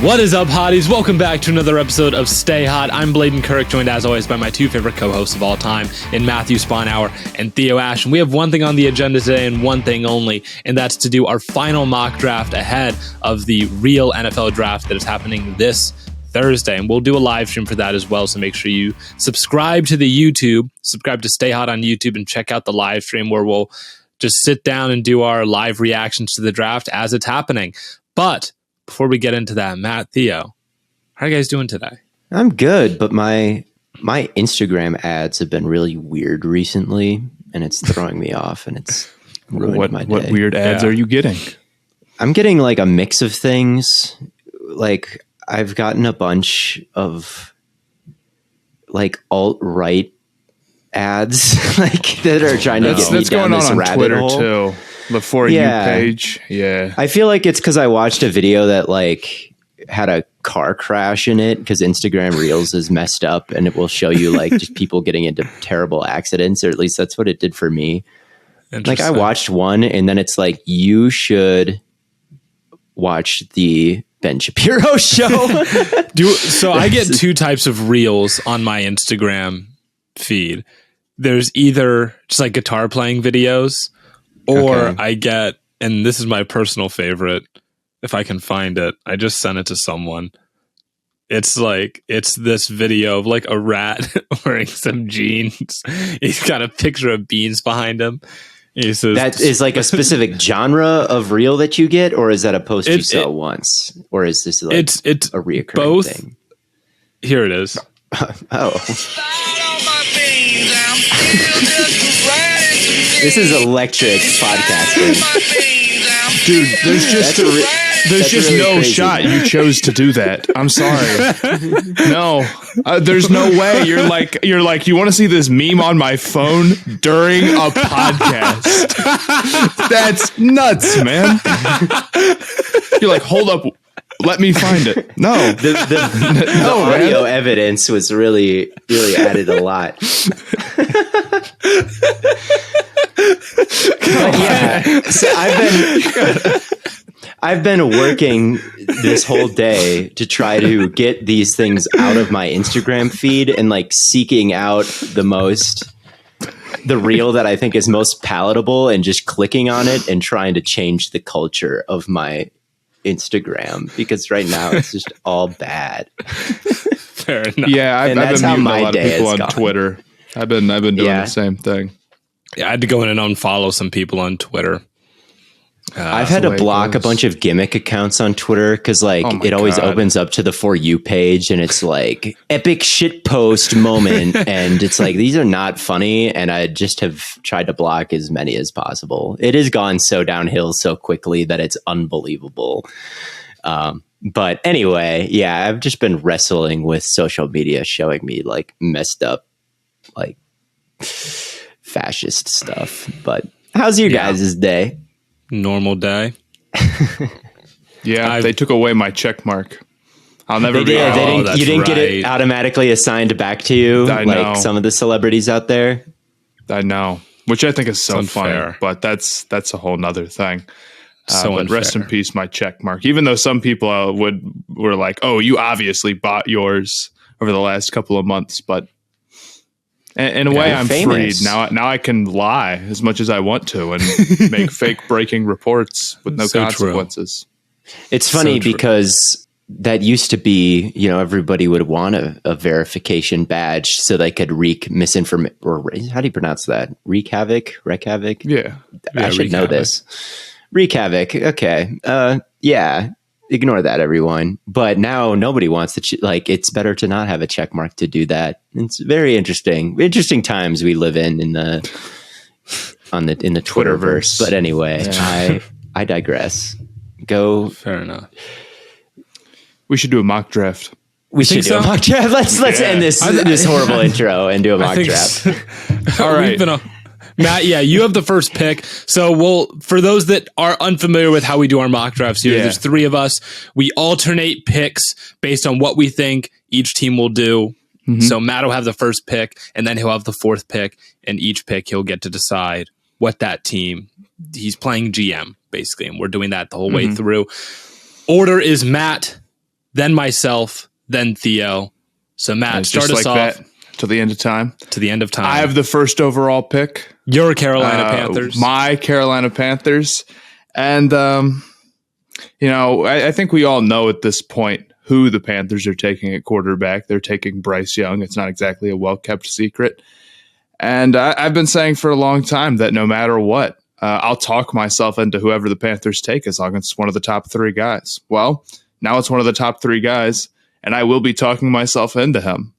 What is up, hotties? Welcome back to another episode of Stay Hot. I'm Blaiden Kirk, joined as always by my two favorite co-hosts of all time, in Matthew Spawnhour and Theo Ash. And we have one thing on the agenda today and one thing only, and that's to do our final mock draft ahead of the real NFL draft that is happening this Thursday. And we'll do a live stream for that as well, so make sure you subscribe to the YouTube, subscribe to Stay Hot on YouTube, and check out the live stream where we'll just sit down and do our live reactions to the draft as it's happening. But before we get into that, Matt, Theo, how are you guys doing today? I'm good, but my Instagram ads have been really weird recently, and it's throwing me off, and it's ruined my day. What weird ads are you getting? I'm getting like a mix of things. Like I've gotten a bunch of like alt-right ads like that are trying to get me down this rabbit Twitter hole. Too. The For You page. Yeah. I feel like it's because I watched a video that like had a car crash in it, because Instagram Reels is messed up and it will show you like just people getting into terrible accidents, or at least that's what it did for me. Like I watched one and then it's like, you should watch the Ben Shapiro show. So I get two types of Reels on my Instagram feed. There's either just like guitar playing videos, or I get, and this is my personal favorite, if I can find it, I just sent it to someone. It's this video of like a rat wearing some jeans. He's got a picture of beans behind him. He says, that is like a specific genre of reel that you get, or is that a post you saw once? Or is this like it's a reoccurring both thing? Here it is. This is electric podcasting. Dude, there's just really no crazy, shot you chose to do that. I'm sorry. No, there's no way. You're like, you want to see this meme on my phone during a podcast? That's nuts, man. You're like, hold up. Let me find it. No, the audio evidence was really added a lot. Yeah, so I've been working this whole day to try to get these things out of my Instagram feed and like seeking out the reel that I think is most palatable and just clicking on it and trying to change the culture of my Instagram, because right now it's just all bad. Fair enough. Yeah, I've been muting a lot of people on Twitter. I've been doing the same thing. Yeah, I had to go in and unfollow some people on Twitter. I've had to block a bunch of gimmick accounts on Twitter because like it always opens up to the For You page and it's like epic shit post moment. And it's like, these are not funny. And I just have tried to block as many as possible. It has gone so downhill so quickly that it's unbelievable. But anyway, yeah, I've just been wrestling with social media showing me like messed up, like fascist stuff. But how's your guys' day? Normal day. Yeah, they took away my check mark. I'll never you didn't get it automatically assigned back to you like some of the celebrities out there. I know, which I think is so funny, but that's a whole nother thing. But rest in peace, my check mark. Even though some people were like, "Oh, you obviously bought yours over the last couple of months," but in a way, I'm freed now. Now I can lie as much as I want to and make fake breaking reports with no consequences. It's funny because that used to be, everybody would want a verification badge so they could wreak misinformation. Or how do you pronounce that? Wreak havoc? Yeah. I should know this. Wreak havoc. Okay. Yeah. Ignore that, everyone. But now nobody wants to it's better to not have a check mark to do that. It's very interesting times we live in the Twitterverse. But anyway, I digress. Go. Fair enough. We should do a mock draft. We should do a mock draft. Let's end this horrible intro and do a mock draft. All right. Matt, you have the first pick. So for those that are unfamiliar with how we do our mock drafts here, there's three of us. We alternate picks based on what we think each team will do. Mm-hmm. So Matt will have the first pick, and then he'll have the fourth pick, and each pick he'll get to decide what that team, he's playing GM, basically, and we're doing that the whole way through. Order is Matt, then myself, then Theo. So Matt, start us off. That, till the end of time. To the end of time. I have the first overall pick. Your Carolina Panthers. My Carolina Panthers. And, I think we all know at this point who the Panthers are taking at quarterback. They're taking Bryce Young. It's not exactly a well-kept secret. And I've been saying for a long time that no matter what, I'll talk myself into whoever the Panthers take as long as it's one of the top 3 guys. Well, now it's one of the top 3 guys, and I will be talking myself into him.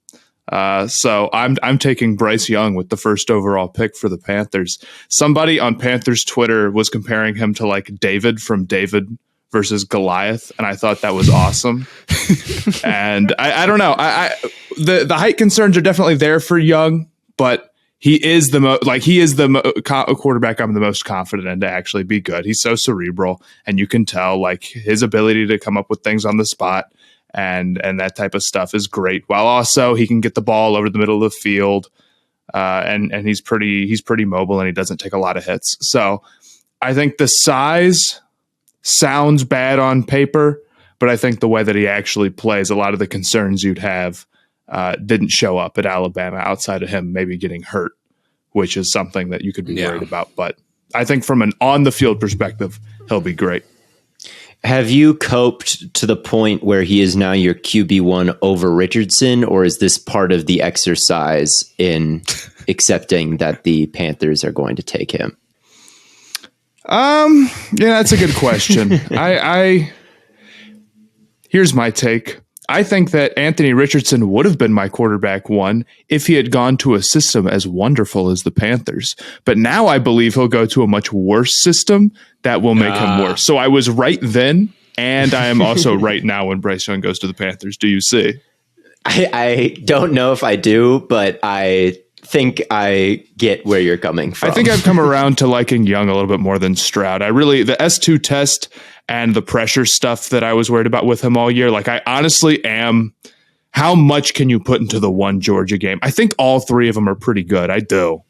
So I'm taking Bryce Young with the first overall pick for the Panthers. Somebody on Panthers Twitter was comparing him to like David from David versus Goliath, and I thought that was awesome. And I don't know. The height concerns are definitely there for Young, but he is the quarterback I'm the most confident in to actually be good. He's so cerebral, and you can tell like his ability to come up with things on the spot and that type of stuff is great. While also he can get the ball over the middle of the field, and he's pretty mobile, and he doesn't take a lot of hits. So I think the size sounds bad on paper, but I think the way that he actually plays, a lot of the concerns you'd have didn't show up at Alabama outside of him maybe getting hurt, which is something that you could be worried about. But I think from an on-the-field perspective, he'll be great. Have you coped to the point where he is now your QB1 over Richardson, or is this part of the exercise in accepting that the Panthers are going to take him? Yeah, that's a good question. Here's my take. I think that Anthony Richardson would have been my quarterback 1 if he had gone to a system as wonderful as the Panthers. But now I believe he'll go to a much worse system that will make him worse. So I was right then, and I am also right now when Bryce Young goes to the Panthers. Do you see? I don't know if I do, but I think I get where you're coming from. I think I've come around to liking Young a little bit more than Stroud. The S2 test and the pressure stuff that I was worried about with him all year, like I honestly am, how much can you put into the one Georgia game? I think all 3 of them are pretty good. I do.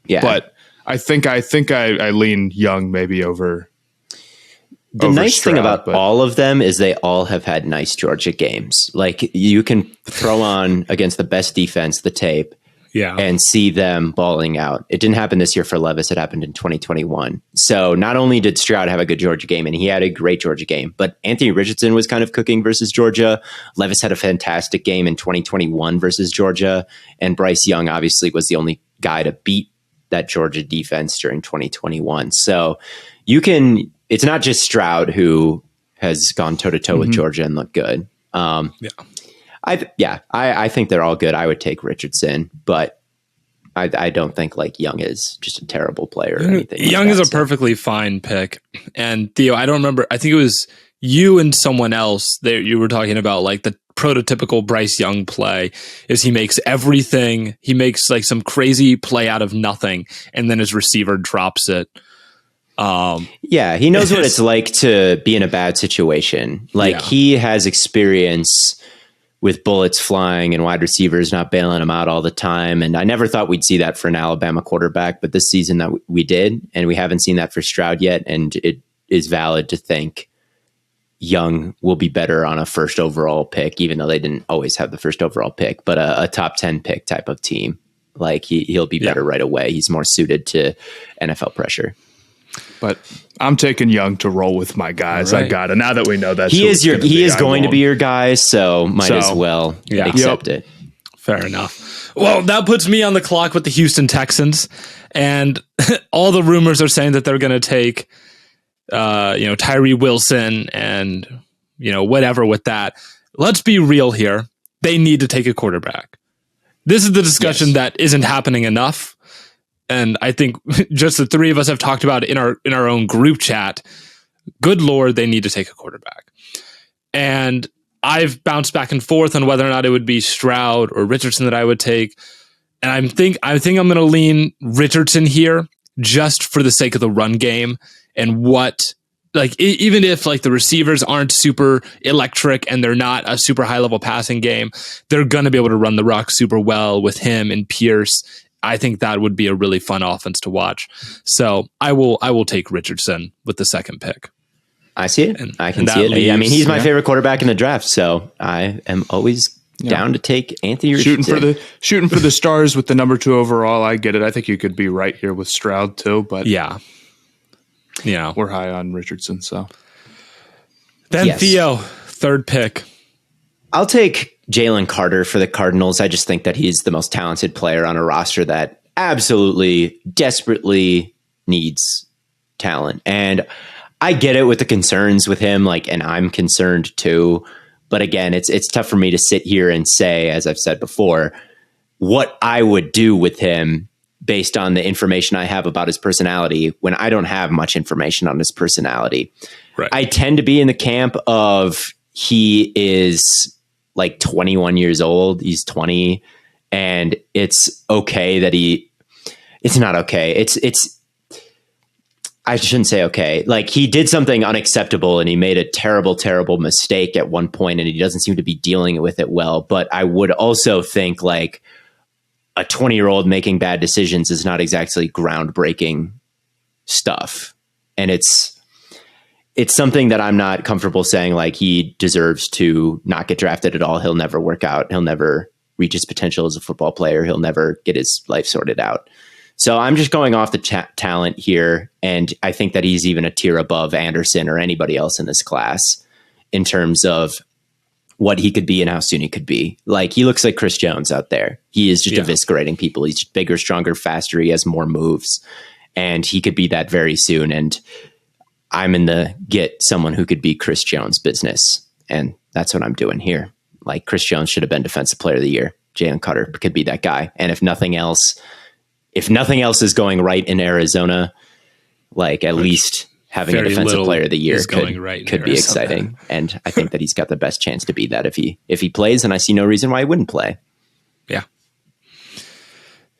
Yeah. But I think I lean Young maybe over. The nice Stroud, thing about all of them is they all have had nice Georgia games. Like you can throw on against the best defense, the tape, and see them balling out. It didn't happen this year for Levis. It happened in 2021. So not only did Stroud have a good Georgia game, and he had a great Georgia game, but Anthony Richardson was kind of cooking versus Georgia. Levis had a fantastic game in 2021 versus Georgia. And Bryce Young obviously was the only guy to beat that Georgia defense during 2021. So it's not just Stroud who has gone toe-to-toe with Georgia and looked good. I think they're all good. I would take Richardson, but I don't think like Young is just a terrible player or anything. Young is a perfectly fine pick. And Theo, I don't remember. I think it was you and someone else that you were talking about like the prototypical Bryce Young play is he makes everything. He makes like some crazy play out of nothing, and then his receiver drops it. He knows what it's like to be in a bad situation. Like he has experience with bullets flying and wide receivers not bailing him out all the time. And I never thought we'd see that for an Alabama quarterback, but this season that we did, and we haven't seen that for Stroud yet. And it is valid to think Young will be better on a first overall pick, even though they didn't always have the first overall pick, but a top 10 pick type of team. Like he'll be better right away. He's more suited to NFL pressure. But I'm taking Young to roll with my guys. Right. I got it. Now that we know that he is going to be your guy, so might as well accept it. Fair enough. Well, that puts me on the clock with the Houston Texans, and all the rumors are saying that they're going to take, Tyree Wilson and whatever with that. Let's be real here. They need to take a quarterback. This is the discussion that isn't happening enough. And I think just the 3 of us have talked about it in our own group chat. Good Lord, they need to take a quarterback. And I've bounced back and forth on whether or not it would be Stroud or Richardson that I would take. And I think I'm going to lean Richardson here just for the sake of the run game and even if like the receivers aren't super electric and they're not a super high level passing game, they're going to be able to run the rock super well with him and Pierce. I think that would be a really fun offense to watch. So I will take Richardson with the second pick. I see it. I can see it. Leaves, I mean, he's my favorite quarterback in the draft, so I am always down to take Anthony Richardson. Shooting for the stars with the number 2 overall. I get it. I think you could be right here with Stroud too, but we're high on Richardson. So then Theo, third pick. I'll take Jalen Carter for the Cardinals. I just think that he's the most talented player on a roster that absolutely, desperately needs talent. And I get it with the concerns with him, and I'm concerned too. But again, it's tough for me to sit here and say, as I've said before, what I would do with him based on the information I have about his personality when I don't have much information on his personality. Right. I tend to be in the camp of he is 21 years old. He's 20, and it's okay that it's not okay. I shouldn't say okay. He did something unacceptable and he made a terrible, terrible mistake at one point, and he doesn't seem to be dealing with it well. But I would also think a 20-year-old making bad decisions is not exactly groundbreaking stuff. And it's something that I'm not comfortable saying he deserves to not get drafted at all. He'll never work out. He'll never reach his potential as a football player. He'll never get his life sorted out. So I'm just going off the talent here. And I think that he's even a tier above Anderson or anybody else in this class in terms of what he could be and how soon he could be. He looks like Chris Jones out there. He is just eviscerating people. He's bigger, stronger, faster. He has more moves, and he could be that very soon. And I'm in the get someone who could be Chris Jones business. And that's what I'm doing here. Chris Jones should have been Defensive Player of the Year. Jalen Carter could be that guy. And if nothing else is going right in Arizona, at least having a Defensive Player of the Year could be exciting. And I think that he's got the best chance to be that if he plays, and I see no reason why he wouldn't play. Yeah.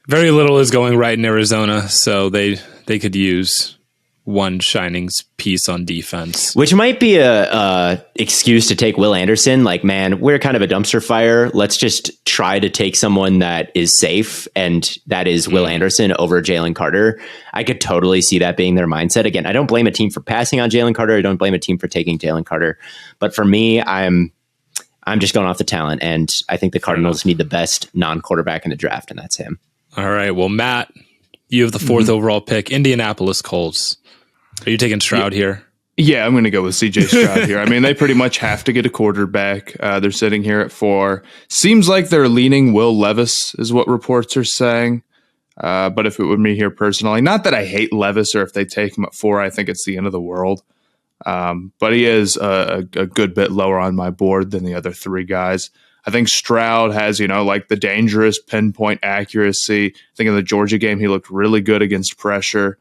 Very little is going right in Arizona, so they could use one shining piece on defense, which might be a excuse to take Will Anderson. Man, we're kind of a dumpster fire. Let's just try to take someone that is safe, and that is Will Anderson over Jalen Carter. I could totally see that being their mindset. Again, I don't blame a team for passing on Jalen Carter. I don't blame a team for taking Jalen Carter. But for me, I'm just going off the talent, and I think the Cardinals need the best non-quarterback in the draft, and that's him. All right. Well, Matt, you have the 4th overall pick, Indianapolis Colts. Are you taking Stroud here? Yeah, I'm going to go with CJ Stroud here. I mean, they pretty much have to get a quarterback. They're sitting here at 4. Seems like they're leaning Will Levis is what reports are saying. But if it were me here personally, not that I hate Levis, or if they take him at 4, I think it's the end of the world. But he is a good bit lower on my board than the other 3 guys. I think Stroud has, the dangerous pinpoint accuracy. I think in the Georgia game, he looked really good against pressure.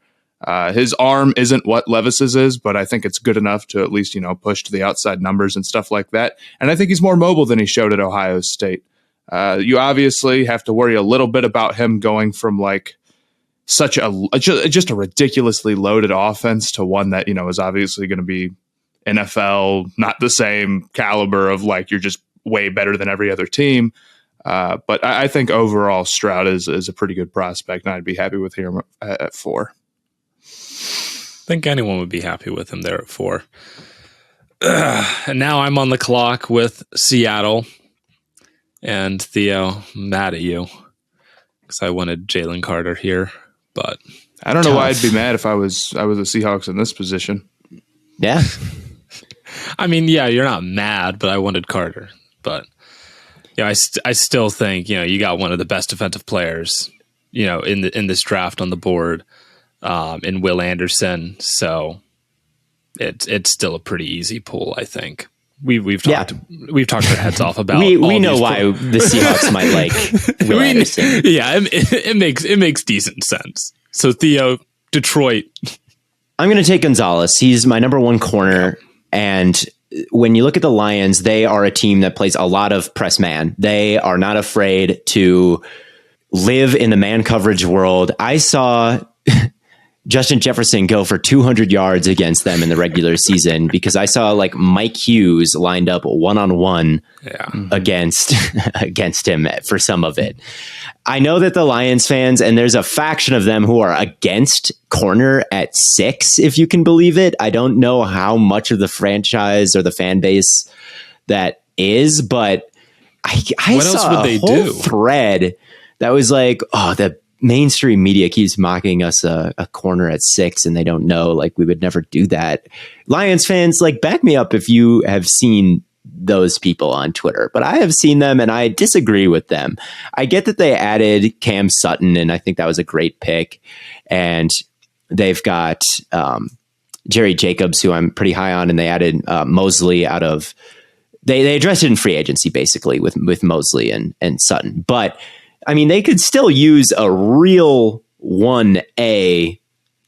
His arm isn't what Levis's is, but I think it's good enough to at least, push to the outside numbers and stuff like that. And I think he's more mobile than he showed at Ohio State. You obviously have to worry a little bit about him going from such just a ridiculously loaded offense to one that, is obviously going to be NFL, not the same caliber of you're just way better than every other team. But I think overall Stroud is a pretty good prospect, and I'd be happy with him at 4. I think anyone would be happy with him there at 4. And now I'm on the clock with Seattle. And Theo, I'm mad at you because I wanted Jalen Carter here, but I don't know why I'd be mad if I was the Seahawks in this position. Yeah. I mean, yeah, you're not mad, but I wanted Carter. But I still think you got one of the best defensive players in this draft on the board. In Will Anderson, so it's still a pretty easy pull, I think. We've talked our heads off about. we know why the Seahawks might like Will Anderson. Yeah, it makes decent sense. So Theo, Detroit. I'm going to take Gonzalez. He's my number 1 corner, and when you look at the Lions, they are a team that plays a lot of press man. They are not afraid to live in the man coverage world. I saw Justin Jefferson go for 200 yards against them in the regular season, because I saw like Mike Hughes lined up one-on-one against him for some of it. I know that the Lions fans, and there's a faction of them who are against corner at 6, if you can believe it. I don't know how much of the franchise or the fan base that is, but I what saw else would they do? Thread that was like, oh, the mainstream media keeps mocking us a corner at 6, and they don't know, like, we would never do that. Lions fans, like, back me up if you have seen those people on Twitter, but I have seen them and I disagree with them. I get that they added Cam Sutton, and I think that was a great pick, and they've got Jerry Jacobs, who I'm pretty high on, and they added Mosley out of they addressed it in free agency basically with Mosley and Sutton. But I mean, they could still use a real 1A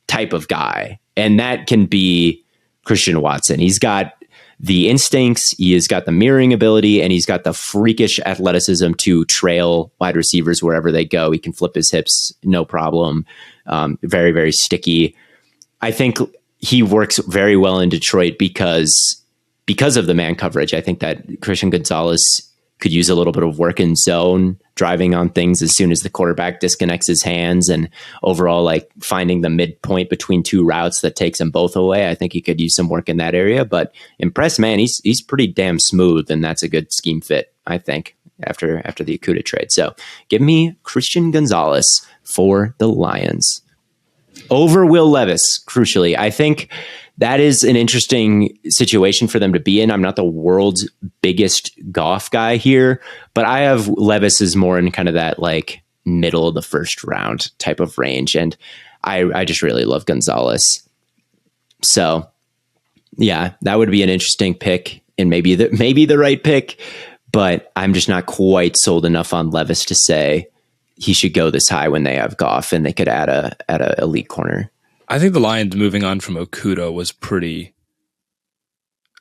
type of guy, and that can be Christian Watson. He's got the instincts, he has got the mirroring ability, and he's got the freakish athleticism to trail wide receivers wherever they go. He can flip his hips, no problem. Very, very sticky. I think he works very well in Detroit because of the man coverage. I think that Christian Gonzalez could use a little bit of work in zone, driving on things as soon as the quarterback disconnects his hands, and overall, like, finding the midpoint between two routes that takes them both away. I think he could use some work in that area, but impressed, man. He's pretty damn smooth, and that's a good scheme fit, I think, after the Okudah trade. So give me Christian Gonzalez for the Lions over Will Levis. Crucially, I think that is an interesting situation for them to be in. I'm not the world's biggest Goff guy here, but I have Levis is more in kind of that like middle of the first round type of range. And I just really love Gonzalez. So yeah, that would be an interesting pick, and maybe the right pick, but I'm just not quite sold enough on Levis to say he should go this high when they have Goff and they could add a elite corner. I think the Lions moving on from Okudah was pretty,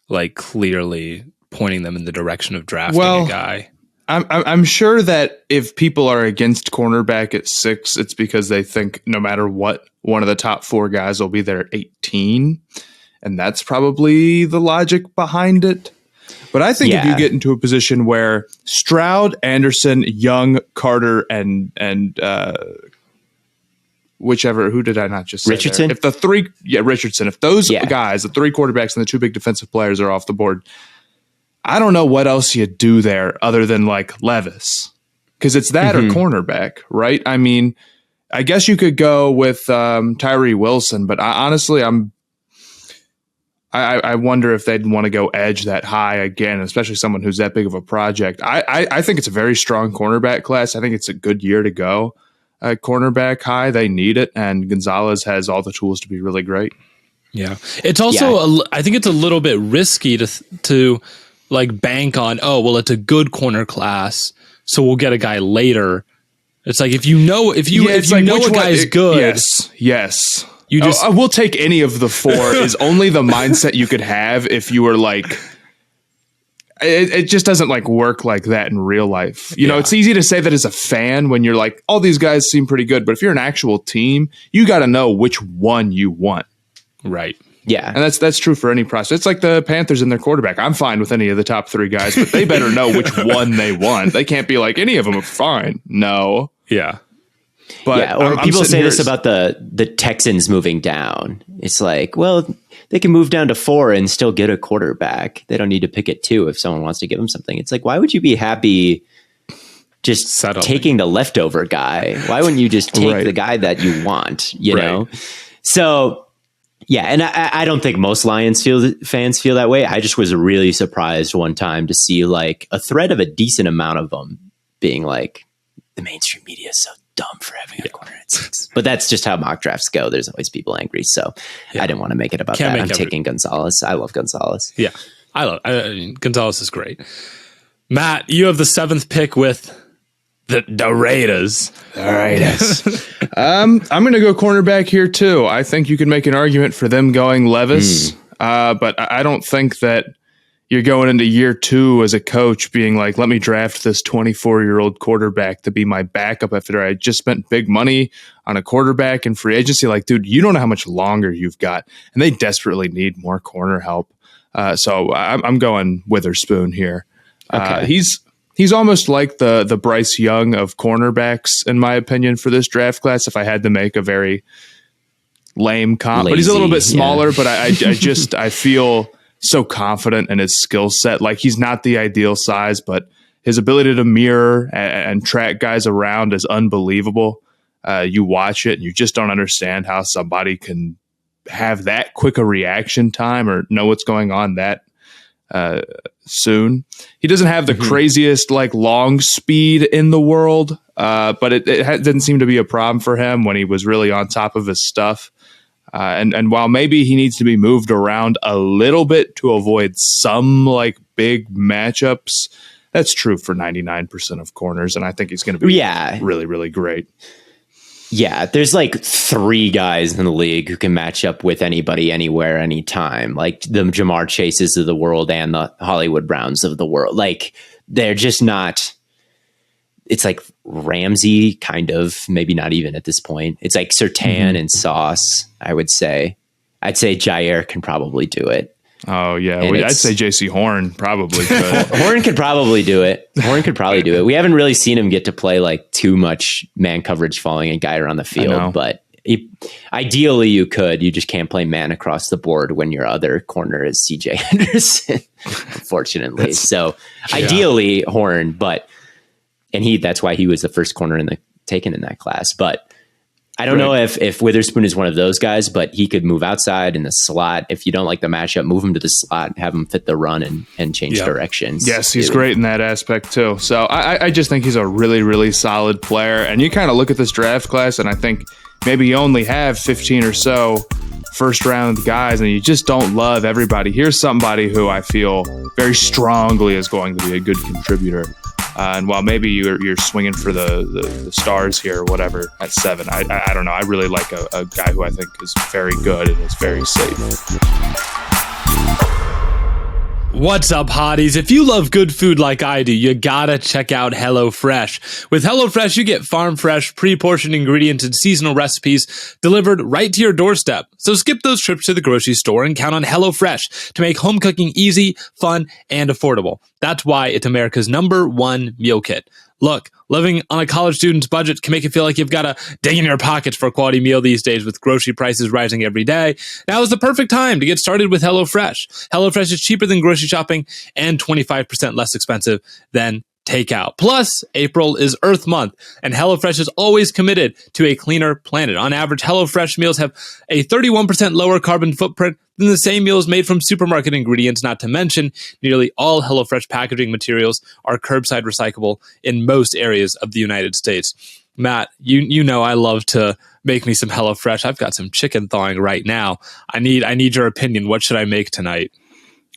like, clearly pointing them in the direction of drafting a guy. I'm sure that if people are against cornerback at 6, it's because they think no matter what, one of the top 4 guys will be there at 18, and that's probably the logic behind it. But I think if you get into a position where Stroud, Anderson, Young, Carter, and whichever, who did I not just say Richardson? There? If the 3, Richardson, if those guys, the 3 quarterbacks and the 2 big defensive players are off the board, I don't know what else you do there other than like Levis, because it's that or cornerback, right? I mean, I guess you could go with Tyree Wilson, but honestly, I wonder if they'd want to go edge that high again, especially someone who's that big of a project. I think it's a very strong cornerback class. I think it's a good year to go cornerback high. They need it, and Gonzalez has all the tools to be really great. Yeah, it's also I think it's a little bit risky to like bank on, it's a good corner class, so we'll get a guy later. It's like if you know a guy is good, yes. You just I will take any of the 4 is only the mindset you could have if you were like, it just doesn't like work like that in real life. You know, it's easy to say that as a fan when you're like, all these guys seem pretty good, but if you're an actual team, you got to know which one you want. Right. Yeah. And that's true for any process. It's like the Panthers and their quarterback. I'm fine with any of the top 3 guys, but they better know which one they want. They can't be like, any of them are fine. No. Yeah. But or people say this about the Texans moving down. It's like, well, they can move down to 4 and still get a quarterback. They don't need to pick at 2 if someone wants to give them something. It's like, why would you be happy just taking the leftover guy? Why wouldn't you just take the guy that you want, you know? So, yeah, and I don't think most Lions fans feel that way. I just was really surprised one time to see like a thread of a decent amount of them being like, the mainstream media is so dumb for having a corner at 6. But that's just how mock drafts go. There's always people angry. So I didn't want to make it about that. I'm taking Gonzalez. I love Gonzalez. Yeah, Gonzalez is great. Matt, you have the 7th pick with the Raiders. The Raiders. I'm going to go cornerback here too. I think you can make an argument for them going Levis, but I don't think that you're going into year 2 as a coach being like, let me draft this 24-year-old quarterback to be my backup after I just spent big money on a quarterback in free agency. Like, dude, you don't know how much longer you've got. And they desperately need more corner help. So I'm going Witherspoon here. Okay. He's almost like the Bryce Young of cornerbacks, in my opinion, for this draft class, if I had to make a very lame comp. But he's a little bit smaller, but I feel so confident in his skill set. Like, he's not the ideal size, but his ability to mirror and track guys around is unbelievable. You watch it and you just don't understand how somebody can have that quick a reaction time or know what's going on that soon. He doesn't have the craziest like long speed in the world, but it didn't seem to be a problem for him when he was really on top of his stuff. And while maybe he needs to be moved around a little bit to avoid some like big matchups, that's true for 99% of corners. And I think he's going to be really, really great. Yeah, there's like 3 guys in the league who can match up with anybody, anywhere, anytime. Like the Jamar Chases of the world and the Hollywood Browns of the world. Like, they're just not. It's like Ramsey, kind of, maybe not even at this point. It's like Surtain and Sauce, I would say. I'd say Jair can probably do it. Oh, yeah. I'd say JC Horn probably could. Horn could probably do it. We haven't really seen him get to play like too much man coverage following a guy around the field. But ideally you could. You just can't play man across the board when your other corner is CJ Henderson, unfortunately. Ideally Horn, but... And that's why he was the first corner taken in that class. But I don't know if Witherspoon is one of those guys, but he could move outside in the slot. If you don't like the matchup, move him to the slot, have him fit the run and change directions. Yes, he's great in that aspect too. So I just think he's a really, really solid player. And you kind of look at this draft class, and I think maybe you only have 15 or so first round guys, and you just don't love everybody. Here's somebody who I feel very strongly is going to be a good contributor. And while maybe you're swinging for the stars here or whatever at 7, I don't know. I really like a guy who I think is very good and is very safe. What's up, hotties? If you love good food like I do, you gotta check out HelloFresh. With HelloFresh, you get farm fresh, pre-portioned ingredients and seasonal recipes delivered right to your doorstep. So skip those trips to the grocery store and count on HelloFresh to make home cooking easy, fun, and affordable. That's why it's America's #1 meal kit. Look, living on a college student's budget can make you feel like you've got to dig in your pockets for a quality meal these days with grocery prices rising every day. Now is the perfect time to get started with HelloFresh. HelloFresh is cheaper than grocery shopping and 25% less expensive than takeout. Plus, April is Earth Month, and HelloFresh is always committed to a cleaner planet. On average, HelloFresh meals have a 31% lower carbon footprint than the same meals made from supermarket ingredients, not to mention nearly all HelloFresh packaging materials are curbside recyclable in most areas of the United States. Matt, you know I love to make me some HelloFresh. I've got some chicken thawing right now. I need your opinion. What should I make tonight?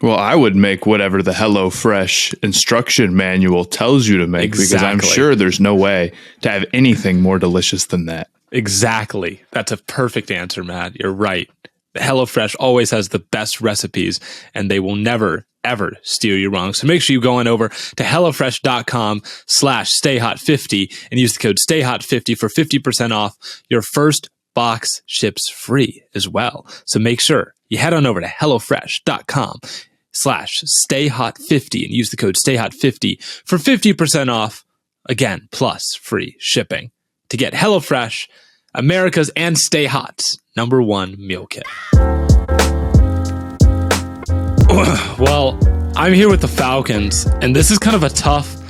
Well, I would make whatever the HelloFresh instruction manual tells you to make, because I'm sure there's no way to have anything more delicious than that. Exactly. That's a perfect answer, Matt. You're right. HelloFresh always has the best recipes, and they will never, ever steer you wrong. So make sure you go on over to HelloFresh.com/StayHot50 and use the code StayHot50 for 50% off. Your first box ships free as well. So make sure you head on over to HelloFresh.com/StayHot50 and use the code StayHot50 for 50% off. Again, plus free shipping to get HelloFresh, America's and Stay Hot's #1 meal kit. Well, I'm here with the Falcons, and this is kind of a tough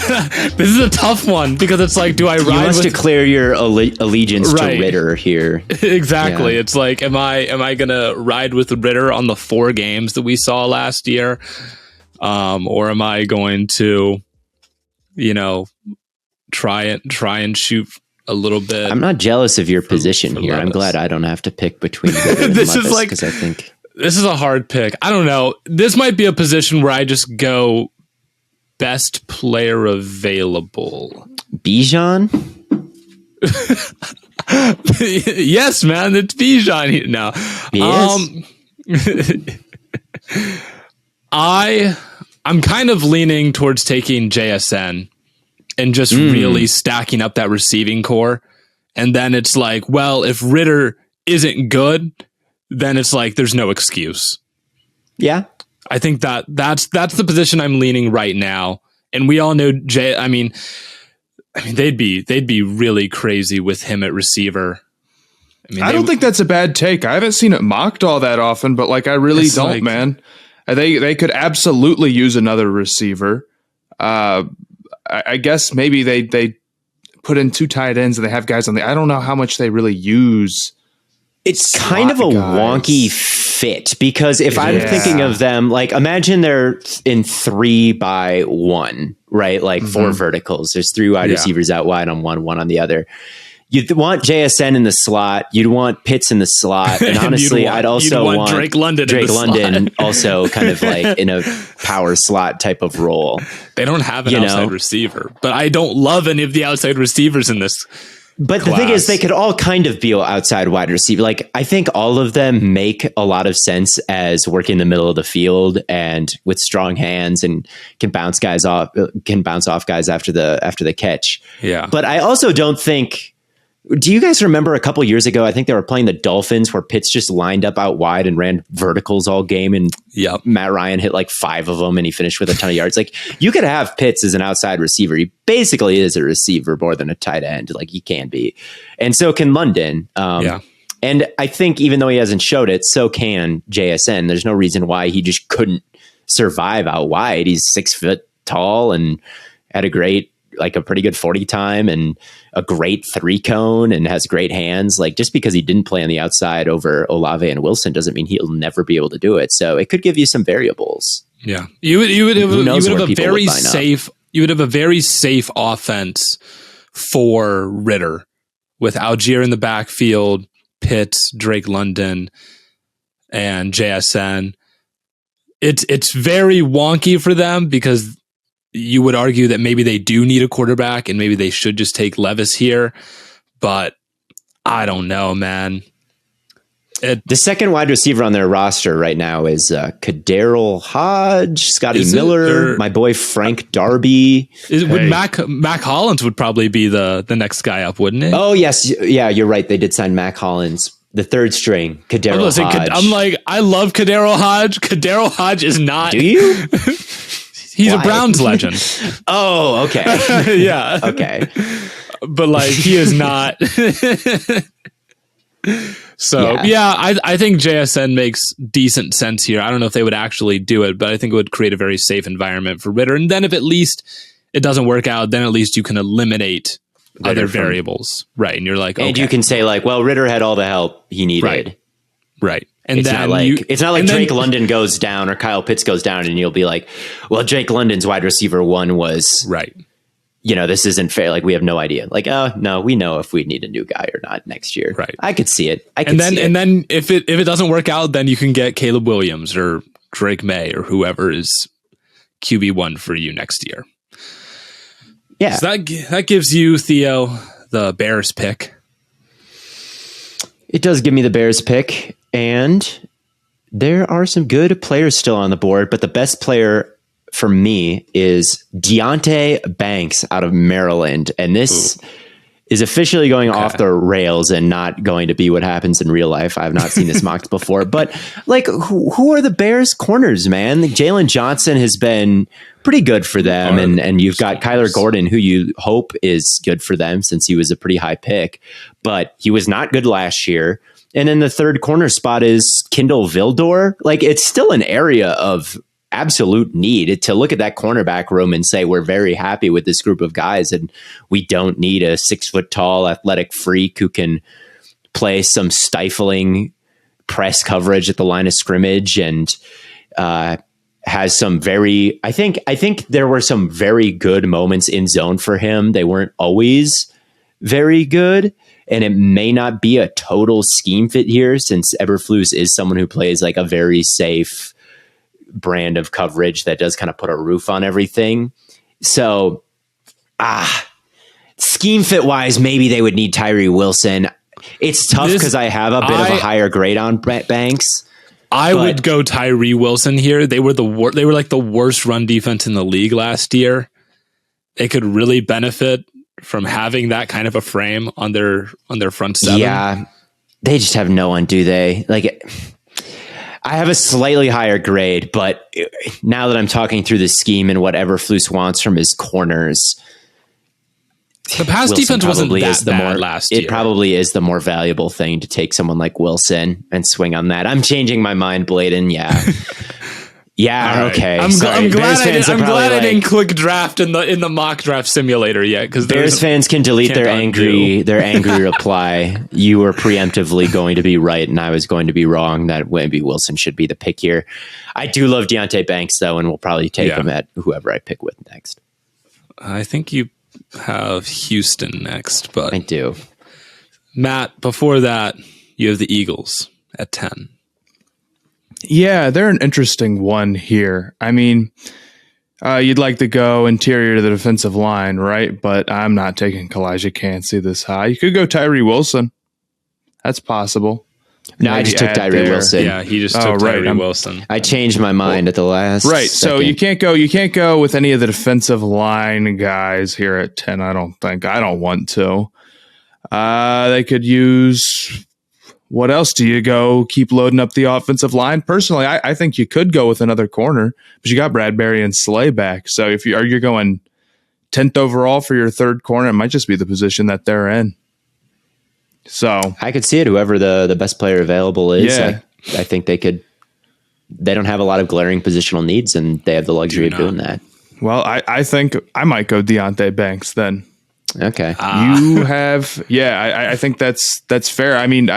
this is a tough one, because it's like, do I ride? You must declare your allegiance to Ritter here. Exactly. Yeah. It's like, am I gonna ride with Ritter on the 4 games that we saw last year, or am I going to, try and shoot a little bit? I'm not jealous of your position here. I'm glad I don't have to pick between Ritter and this Levis, is like, because I think this is a hard pick. I don't know. This might be a position where I just go best player available. Bijan? Yes, man, it's Bijan. No. Yes. I'm kind of leaning towards taking JSN and just really stacking up that receiving core. And then it's like, well, if Ritter isn't good, then it's like there's no excuse. Yeah. I think that's the position I'm leaning right now. And we all know I mean they'd be really crazy with him at receiver. I don't think that's a bad take. I haven't seen it mocked all that often, but like I really don't, like, man. They could absolutely use another receiver. I guess maybe they put in 2 tight ends and they have guys on I don't know how much they really use. It's kind of a wonky fit because if I'm thinking of them, like imagine they're in 3-by-1, right? Like 4 verticals. There's 3 wide receivers out wide on one on the other. You'd want JSN in the slot. You'd want Pitts in the slot. And honestly, I'd also want Drake London also kind of like in a power slot type of role. They don't have an outside receiver, but I don't love any of the outside receivers in this. But the thing is, they could all kind of be outside wide receiver. Like, I think all of them make a lot of sense as working in the middle of the field and with strong hands and can bounce off guys after the catch. Yeah. But I also don't think. Do you guys remember a couple years ago? I think they were playing the Dolphins where Pitts just lined up out wide and ran verticals all game, and Matt Ryan hit like 5 of them, and he finished with a ton of yards. Like, you could have Pitts as an outside receiver. He basically is a receiver more than a tight end. Like, he can be, and so can London. And I think even though he hasn't showed it, so can JSN. There's no reason why he just couldn't survive out wide. He's 6 foot tall and had a pretty good 40 time and a great 3-cone and has great hands. Like, just because he didn't play on the outside over Olave and Wilson doesn't mean he'll never be able to do it. So it could give you some variables. Yeah. You would have a very safe offense for Ritter with Algier in the backfield, Pitts, Drake London, and JSN. It's very wonky for them because you would argue that maybe they do need a quarterback and maybe they should just take Levis here, but I don't know, man. The second wide receiver on their roster right now is Kaderil Hodge, Scotty Miller, my boy Frank Darby. Mac Hollins would probably be the next guy up, wouldn't it? Oh, yes. Yeah, you're right. They did sign Mac Hollins. The 3rd string, Kaderil Hodge. I'm like, I love Kaderil Hodge. Kaderil Hodge is not... Do you? He's a Browns legend. Oh, okay. Yeah. Okay. But like, he is not. So I think JSN makes decent sense here. I don't know if they would actually do it, but I think it would create a very safe environment for Ritter. And then if at least it doesn't work out, then at least you can eliminate other variables. Right. And you're like, and you can say like, well, Ritter had all the help he needed. Right. And it's not like Drake London goes down or Kyle Pitts goes down and you'll be like, well, Drake London's wide receiver 1 was right. This isn't fair. Like, we have no idea. Like, no, we know if we need a new guy or not next year. Right. I could see it. And then if it doesn't work out, then you can get Caleb Williams or Drake May or whoever is QB1 for you next year. Yeah. So that gives you, Theo, the Bears pick. It does give me the Bears pick. And there are some good players still on the board, but the best player for me is Deonte Banks out of Maryland. And this is officially going off the rails and not going to be what happens in real life. I've not seen this mocked before, but like, who are the Bears corners, man? Jalen Johnson has been pretty good for them. And you've got Kyler Gordon, who you hope is good for them since he was a pretty high pick, but he was not good last year. And then the 3rd corner spot is Kindle Vildor. Like, it's still an area of absolute need to look at that cornerback room and say, we're very happy with this group of guys. And we don't need a 6 foot tall athletic freak who can play some stifling press coverage at the line of scrimmage and has some very, I think there were some very good moments in zone for him. They weren't always very good. And it may not be a total scheme fit here since Eberflus is someone who plays like a very safe brand of coverage that does kind of put a roof on everything. So, scheme fit wise, maybe they would need Tyree Wilson. It's tough because I have a bit of a higher grade on Banks. I would go Tyree Wilson here. They were they were like the worst run defense in the league last year. They could really benefit from having that kind of a frame on their front seven. Yeah, they just have no one, do they? Like, I have a slightly higher grade, but now that I'm talking through the scheme and what Eberflus wants from his corners, the pass defense wasn't that bad last year. It probably is the more valuable thing to take someone like Wilson and swing on that. I'm changing my mind, Blaiden. Yeah. Yeah. Right. Okay. I'm glad I didn't click draft in the mock draft simulator yet, because Bears fans can delete their angry reply. You were preemptively going to be right, and I was going to be wrong. That maybe Wilson should be the pick here. I do love Deonte Banks though, and we'll probably take him at whoever I pick with next. I think you have Houston next, but I do. Matt, before that, you have the Eagles at 10. Yeah, they're an interesting one here. I mean, you'd like to go interior to the defensive line, right? But I'm not taking Kalijah Kancey this high. You could go Tyree Wilson. That's possible. No, I just took Tyree Wilson. Yeah, he just took Tyree Wilson. I changed my mind at the last. Right, second. So you can't go with any of the defensive line guys here at 10. I don't want to. They could use. What else do you go? Keep loading up the offensive line. Personally, I think you could go with another corner, but you got Bradbury and Slay back. So if you're going 10th overall for your third corner, it might just be the position that they're in. So I could see it. Whoever the best player available is, yeah. I think they could. They don't have a lot of glaring positional needs, and they have the luxury of doing that. Well, I think I might go Deonte Banks then. Okay, you have, I think that's fair. I mean,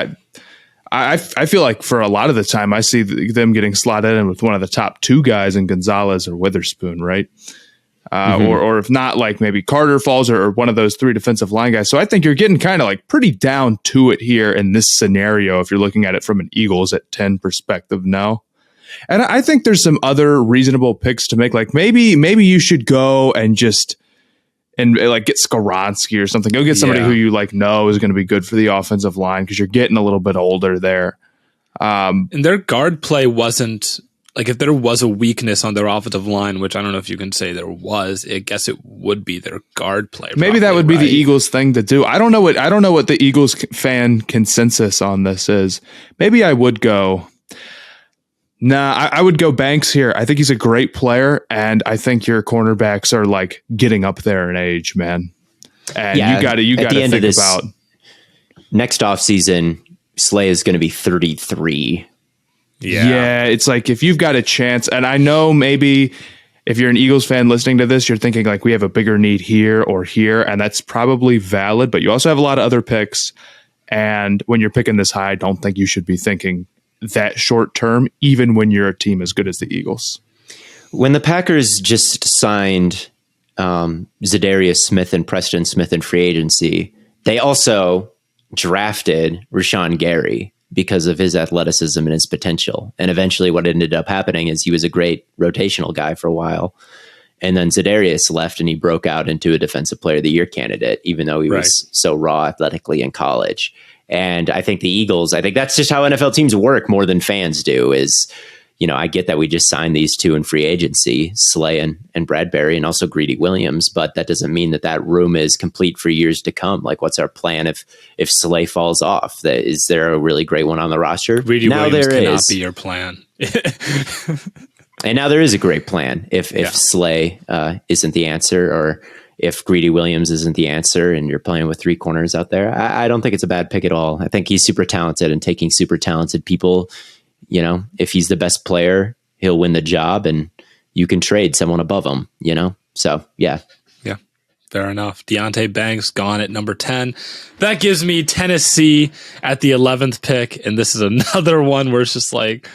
I feel like for a lot of the time I see them getting slotted in with one of the top two guys in Gonzalez or Witherspoon, right? Or if not, like maybe Carter falls or one of those three defensive line guys. So I think you're getting kind of like pretty down to it here in this scenario if you're looking at it from an Eagles at 10 perspective now. And I think there's some other reasonable picks to make. Like maybe you should go and just like get Skoronski or something. Go get somebody who you like know is going to be good for the offensive line because you're getting a little bit older there. And their guard play wasn't like, if there was a weakness on their offensive line, which I don't know if you can say there was, I guess it would be their guard play. Maybe that would be the Eagles thing to do. I don't know what the Eagles fan consensus on this is. Maybe I would go. Nah, I would go Banks here. I think he's a great player, and I think your cornerbacks are like getting up there in age, man. And you got to think about next offseason. Slay is going to be 33. Yeah, it's like if you've got a chance, and I know maybe if you're an Eagles fan listening to this, you're thinking like we have a bigger need here or here, and that's probably valid. But you also have a lot of other picks, and when you're picking this high, I don't think you should be thinking that short term, even when you're a team as good as the Eagles. When the Packers just signed Zadarius Smith and Preston Smith in free agency, they also drafted Rashawn Gary because of his athleticism and his potential. And eventually what ended up happening is he was a great rotational guy for a while. And then Zadarius left and he broke out into a defensive player of the year candidate, even though he was so raw athletically in college. And I think the Eagles, I think that's just how NFL teams work more than fans do is, you know, I get that we just signed these two in free agency, Slay and Bradbury, and also Greedy Williams, but that doesn't mean that room is complete for years to come. Like, what's our plan if Slay falls off? Is there a really great one on the roster? Greedy Williams cannot be your plan. And now there is a great plan if Slay isn't the answer, or if Greedy Williams isn't the answer and you're playing with three corners out there. I don't think it's a bad pick at all. I think he's super talented, and taking super talented people, you know, if he's the best player, he'll win the job and you can trade someone above him, you know? So, yeah. Yeah, fair enough. Deonte Banks gone at number 10. That gives me Tennessee at the 11th pick. And this is another one where it's just like,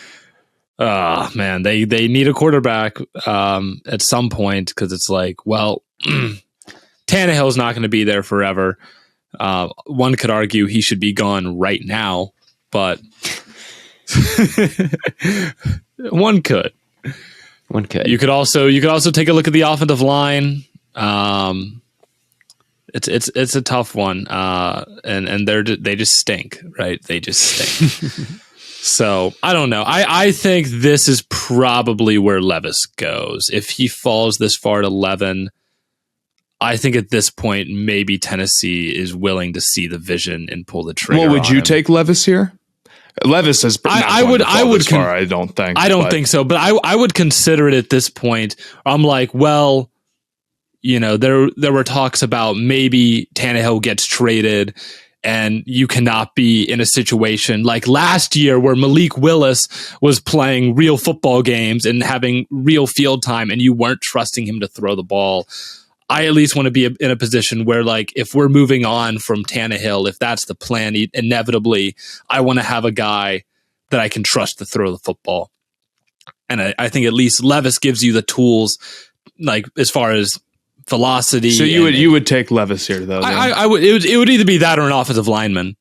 oh, man, they need a quarterback at some point, because it's like, well, Tannehill's not going to be there forever. One could argue he should be gone right now, but one could. You could also take a look at the offensive line. It's a tough one, and they just stink, right? They just stink. So I don't know. I think this is probably where Levis goes. If he falls this far at 11, I think at this point, maybe Tennessee is willing to see the vision and pull the trigger. Well, would you take Levis here? Levis is I don't think. I don't think so, but I would consider it at this point. I'm like, well, there were talks about maybe Tannehill gets traded and you cannot be in a situation like last year where Malik Willis was playing real football games and having real field time and you weren't trusting him to throw the ball. I at least want to be in a position where, like, if we're moving on from Tannehill, if that's the plan, inevitably, I want to have a guy that I can trust to throw the football. And I think at least Levis gives you the tools, like, as far as velocity. So you would take Levis here, though. I would. It would either be that or an offensive lineman.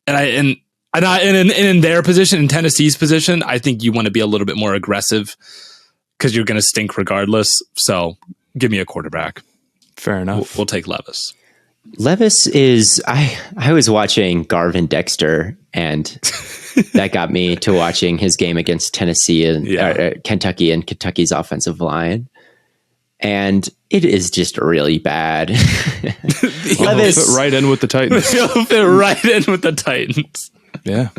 And in their position, in Tennessee's position, I think you want to be a little bit more aggressive because you're going to stink regardless. So give me a quarterback. Fair enough. We'll take Levis. Levis is, I was watching Garvin Dexter, and that got me to watching his game against Tennessee and Kentucky and Kentucky's offensive line. And it is just really bad. Levis fit right in with the Titans. He'll fit right in with the Titans. Yeah.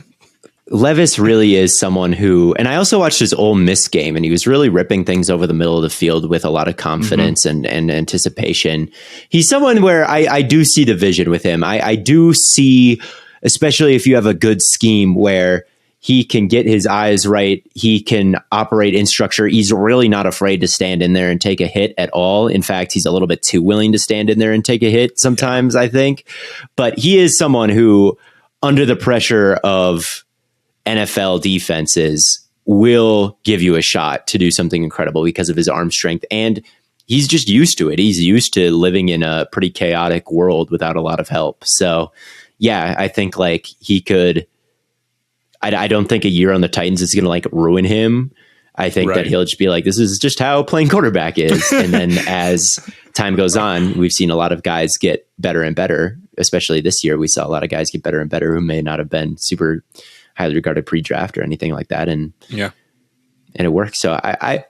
Levis really is someone who, and I also watched his Ole Miss game, and he was really ripping things over the middle of the field with a lot of confidence and anticipation. He's someone where I do see the vision with him. I do see, especially if you have a good scheme where he can get his eyes right, he can operate in structure. He's really not afraid to stand in there and take a hit at all. In fact, he's a little bit too willing to stand in there and take a hit sometimes, I think. But he is someone who, under the pressure of NFL defenses, will give you a shot to do something incredible because of his arm strength. And he's just used to it. He's used to living in a pretty chaotic world without a lot of help. So yeah, I think like he could, I don't think a year on the Titans is going to like ruin him. I think that he'll just be like, this is just how playing quarterback is. And then as time goes on, we've seen a lot of guys get better and better, especially this year. We saw a lot of guys get better and better who may not have been super highly regarded pre-draft or anything like that. And it works. So I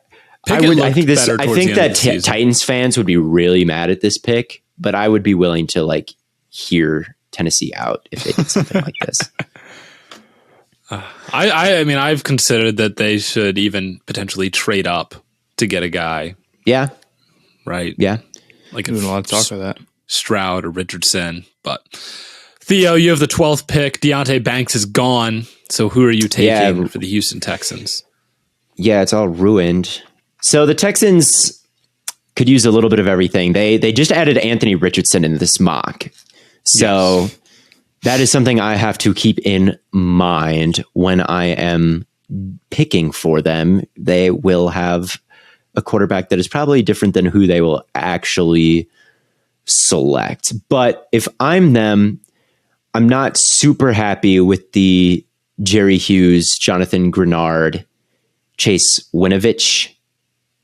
think that Titans fans would be really mad at this pick, but I would be willing to like hear Tennessee out if they did something like this. I mean, I've considered that they should even potentially trade up to get a guy. Yeah. Right. Yeah. Like doing a lot of talk of that. Stroud or Richardson. But Theo, you have the 12th pick. Deonte Banks is gone. So who are you taking for the Houston Texans? Yeah, it's all ruined. So the Texans could use a little bit of everything. They just added Anthony Richardson in this mock. So that is something I have to keep in mind when I am picking for them. They will have a quarterback that is probably different than who they will actually select. But if I'm them, I'm not super happy with the Jerry Hughes, Jonathan Grenard, Chase Winovich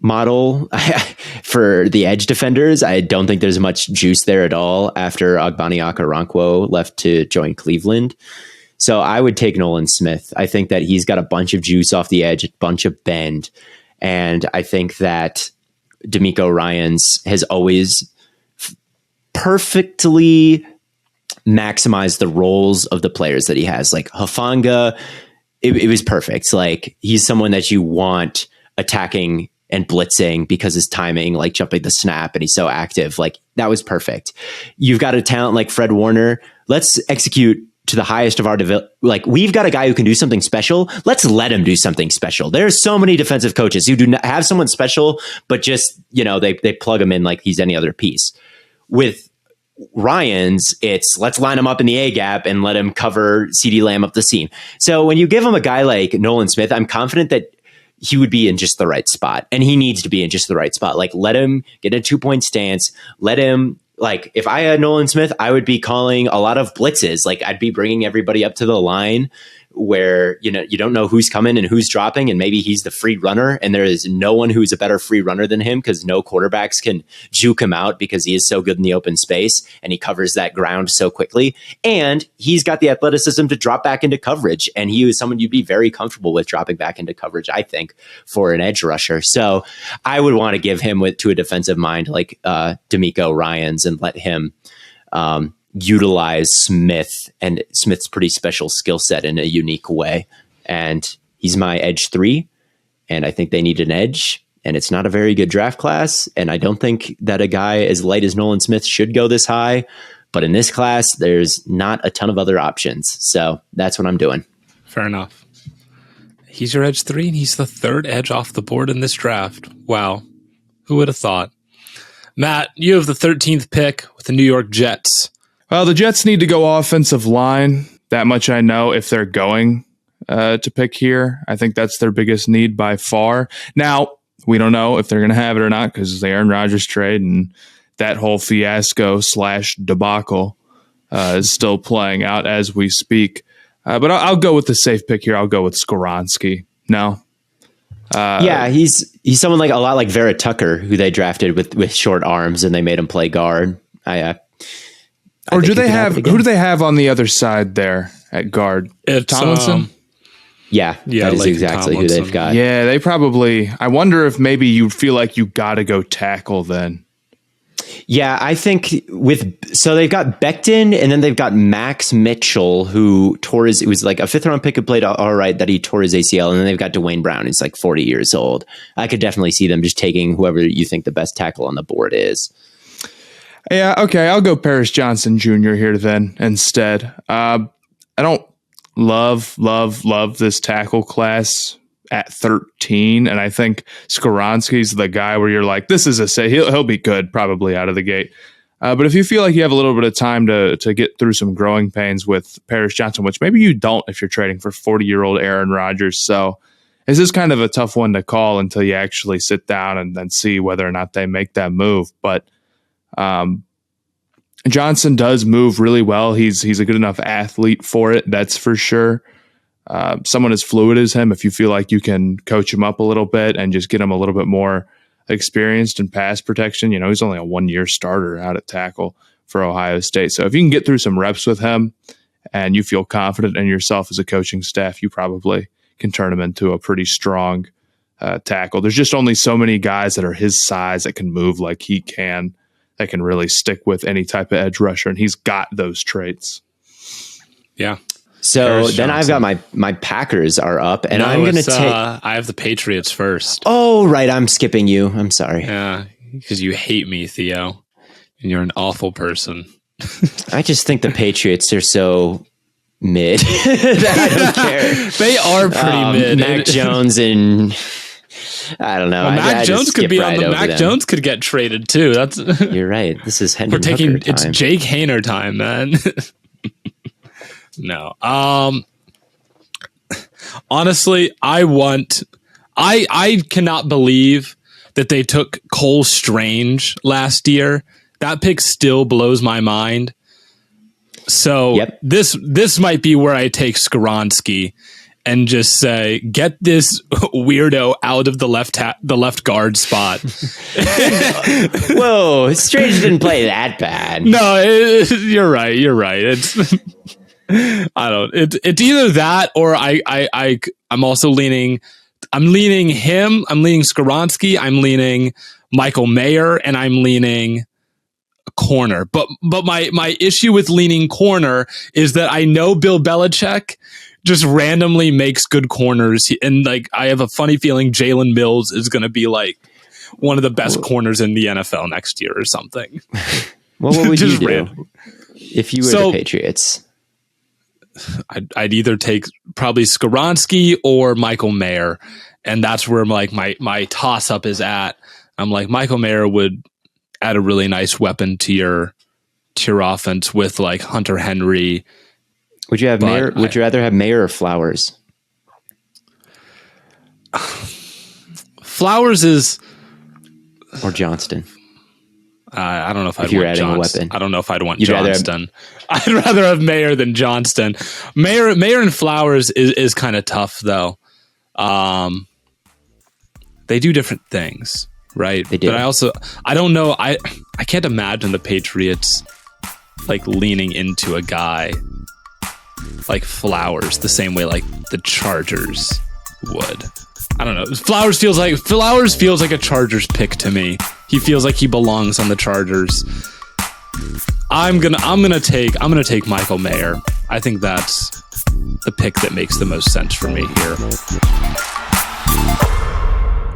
model for the edge defenders. I don't think there's much juice there at all after Ogbonni Okoronkwo left to join Cleveland. So I would take Nolan Smith. I think that he's got a bunch of juice off the edge, a bunch of bend. And I think that D'Amico Ryans has always perfectly maximize the roles of the players that he has. Like Hufanga, it was perfect. Like he's someone that you want attacking and blitzing because his timing, like jumping the snap, and he's so active. Like that was perfect. You've got a talent like Fred Warner. Let's execute to the highest of our like we've got a guy who can do something special. Let's let him do something special. There's so many defensive coaches who do not have someone special, but just, they plug him in like he's any other piece. With Ryans, it's let's line him up in the A gap and let him cover CeeDee Lamb up the seam. So when you give him a guy like Nolan Smith, I'm confident that he would be in just the right spot, and he needs to be in just the right spot. Like let him get a 2-point stance. Let him, like if I had Nolan Smith, I would be calling a lot of blitzes. Like I'd be bringing everybody up to the line, where, you don't know who's coming and who's dropping, and maybe he's the free runner, and there is no one who's a better free runner than him because no quarterbacks can juke him out because he is so good in the open space and he covers that ground so quickly. And he's got the athleticism to drop back into coverage, and he is someone you'd be very comfortable with dropping back into coverage, I think, for an edge rusher. So I would want to give him to a defensive mind like D'Amico Ryans and let him utilize Smith and Smith's pretty special skill set in a unique way. And he's my edge 3. And I think they need an edge, and it's not a very good draft class. And I don't think that a guy as light as Nolan Smith should go this high. But in this class, there's not a ton of other options. So that's what I'm doing. Fair enough. He's your edge 3, and he's the 3rd edge off the board in this draft. Wow. Who would have thought? Matt, you have the 13th pick with the New York Jets. Well, the Jets need to go offensive line. That much I know if they're going to pick here. I think that's their biggest need by far. Now, we don't know if they're going to have it or not because the Aaron Rodgers trade and that whole fiasco / debacle is still playing out as we speak. But I'll go with the safe pick here. I'll go with Skoronski. No. Yeah, he's someone like a lot like Vera Tucker, who they drafted with short arms and they made him play guard. Or do they have who do they have on the other side there at guard? Tomlinson? Yeah, that is exactly who they've got. Yeah, they probably. I wonder if maybe you feel like you got to go tackle then. Yeah, I think so they've got Becton, and then they've got Max Mitchell, who it was like a 5th round pick who played all right, that he tore his ACL, and then they've got Dwayne Brown, who's like 40 years old. I could definitely see them just taking whoever you think the best tackle on the board is. Yeah, okay, I'll go Paris Johnson Jr. here then instead. I don't love this tackle class at 13, and I think Skoronski's the guy where you're like, this is he'll be good probably out of the gate. But if you feel like you have a little bit of time to get through some growing pains with Paris Johnson, which maybe you don't if you're trading for 40-year-old Aaron Rodgers, so this is kind of a tough one to call until you actually sit down and then see whether or not they make that move. But Johnson does move really well. He's a good enough athlete for it, that's for sure. Someone as fluid as him, if you feel like you can coach him up a little bit and just get him a little bit more experienced in pass protection, he's only a 1-year starter out at tackle for Ohio State. So if you can get through some reps with him and you feel confident in yourself as a coaching staff, you probably can turn him into a pretty strong tackle. There's just only so many guys that are his size that can move like he can, that can really stick with any type of edge rusher, and he's got those traits. Yeah. So then I've got my Packers are up, and I'm going to take. I have the Patriots first. Oh, right. I'm skipping you. I'm sorry. Yeah, because you hate me, Theo, and you're an awful person. I just think the Patriots are so mid that I don't care. They are pretty mid. Mac Jones and I don't know. Well, Mac Jones could be on the Mac Jones could get traded too. That's you're right. This is Hendon Hooker time. It's Jake Haener time, man. No. Honestly, I cannot believe that they took Cole Strange last year. That pick still blows my mind. So this might be where I take Skoronski and just say, get this weirdo out of the left guard spot. Whoa, Strange didn't play that bad. No, you're right. It's it's either that or I'm also leaning him. I'm leaning Skoronski. I'm leaning Michael Mayer, and I'm leaning corner. But my issue with leaning corner is that I know Bill Belichick just randomly makes good corners, and like I have a funny feeling Jalen Mills is going to be like one of the best corners in the NFL next year or something. Well, what would you do if you were the Patriots? I'd either take probably Skoronski or Michael Mayer, and that's where like my toss up is at. I'm like, Michael Mayer would add a really nice weapon to your offense with like Hunter Henry. Would you have Mayer? Would you rather have Mayer or Flowers? Flowers is or Johnston. I don't know if I'd want adding a weapon. I don't know if I'd want Johnston. I'd rather have Mayer than Johnston. Mayer and Flowers is kind of tough though. They do different things, right? They do. But I don't know. I can't imagine the Patriots like leaning into a guy like Flowers the same way like the Chargers would. I don't know. Flowers feels like a Chargers pick to me. He feels like he belongs on the Chargers. I'm gonna take Michael Mayer. I think that's the pick that makes the most sense for me here.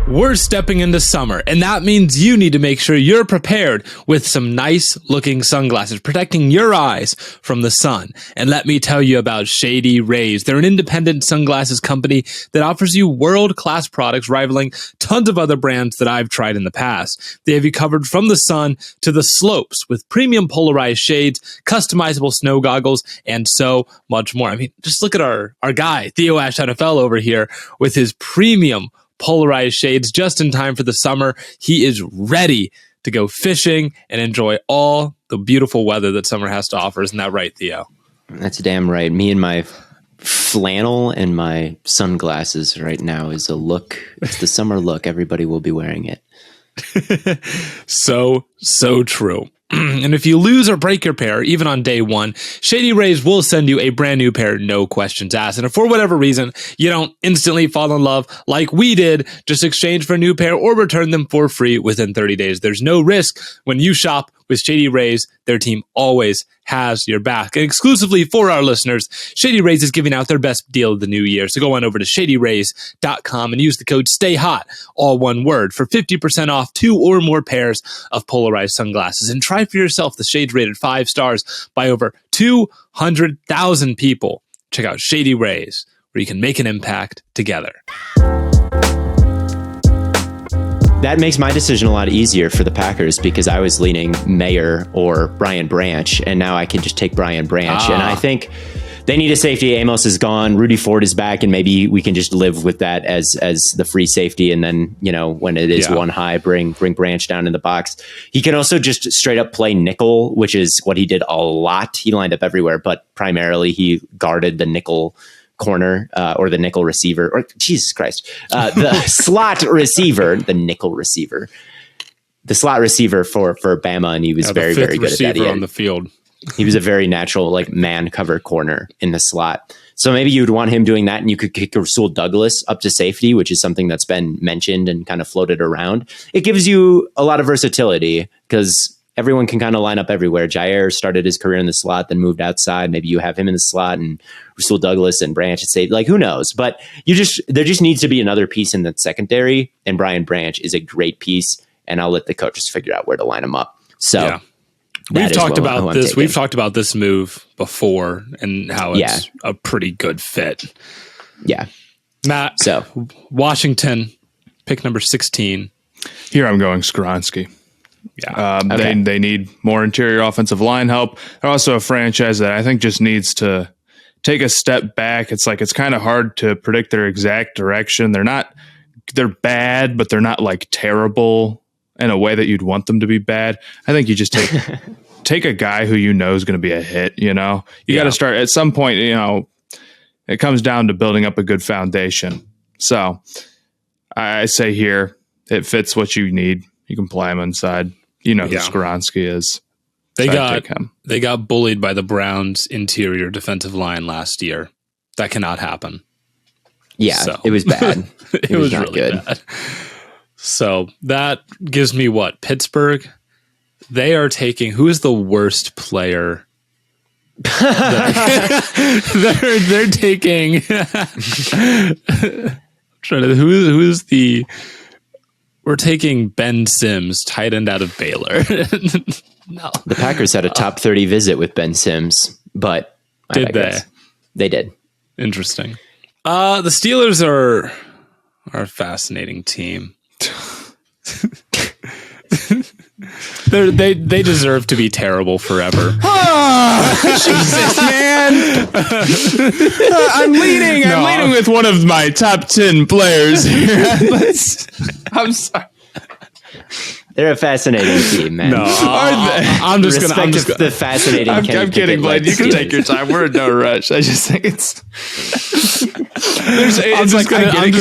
We're stepping into summer, and that means you need to make sure you're prepared with some nice looking sunglasses, protecting your eyes from the sun. And let me tell you about Shady Rays. They're an independent sunglasses company that offers you world-class products rivaling tons of other brands that I've tried in the past. They have you covered from the sun to the slopes with premium polarized shades, customizable snow goggles, and so much more. I mean, just look at our guy, THEO NFL over here with his premium polarized shades just in time for the summer. He is ready to go fishing and enjoy all the beautiful weather that summer has to offer. Isn't that right, Theo? That's damn right. Me and my flannel and my sunglasses right now is a look. It's the summer look. Everybody will be wearing it. So true. And if you lose or break your pair, even on day one, Shady Rays will send you a brand new pair, no questions asked. And if for whatever reason you don't instantly fall in love like we did, just exchange for a new pair or return them for free within 30 days. There's no risk when you shop with Shady Rays. Their team always has your back. And exclusively for our listeners, Shady Rays is giving out their best deal of the new year. So go on over to shadyrays.com and use the code STAYHOT, all one word, for 50% off 2 or more pairs of polarized sunglasses. And try for yourself the shades rated 5 stars by over 200,000 people. Check out Shady Rays, where you can make an impact together. That makes my decision a lot easier for the Packers because I was leaning Mayer or Brian Branch, and now I can just take Brian Branch. And I think they need a safety. Amos is gone. Rudy Ford is back, and maybe we can just live with that as the free safety. And then, when it is one high, bring Branch down in the box. He can also just straight up play nickel, which is what he did a lot. He lined up everywhere, but primarily he guarded the nickel corner or the nickel receiver, or Jesus Christ, the slot receiver, the nickel receiver, the slot receiver for Bama, and he was very good at that. On the field, he was a very natural like man cover corner in the slot. So maybe you'd want him doing that, and you could kick Rasul Douglas up to safety, which is something that's been mentioned and kind of floated around. It gives you a lot of versatility because everyone can kind of line up everywhere. Jair started his career in the slot, then moved outside. Maybe you have him in the slot and Rasul Douglas and Branch at safety. Like, who knows? But there just needs to be another piece in the secondary, and Brian Branch is a great piece, and I'll let the coaches figure out where to line him up. So we've talked about this. We've talked about this move before and how it's a pretty good fit. Yeah. Matt, so Washington, pick number 16. Here I'm going Skoronski. Yeah, they need more interior offensive line help. They're also a franchise that I think just needs to take a step back. It's kind of hard to predict their exact direction. They're bad, but they're not like terrible in a way that you'd want them to be bad. I think you just take a guy who is going to be a hit. You got to start at some point. It comes down to building up a good foundation. So I say here it fits what you need. You can play him inside. Who Skoronski is. They got bullied by the Browns' interior defensive line last year. That cannot happen. Yeah, It was bad. it was not really good. Bad. So that gives me what? Pittsburgh? They are taking... Who is the worst player? they're taking... Who's the... We're taking Ben Sims, tight end out of Baylor. No. The Packers had a top 30 visit with Ben Sims, but... Did they? They did. Interesting. The Steelers are a fascinating team. They deserve to be terrible forever. Jesus, man! I'm leading with one of my top 10 players here. I'm sorry. They're a fascinating team, man. No, I'm just gonna the fascinating. I'm kidding, Blaine. You can take your time. We're in no rush. I just think it's. I'm just gonna taking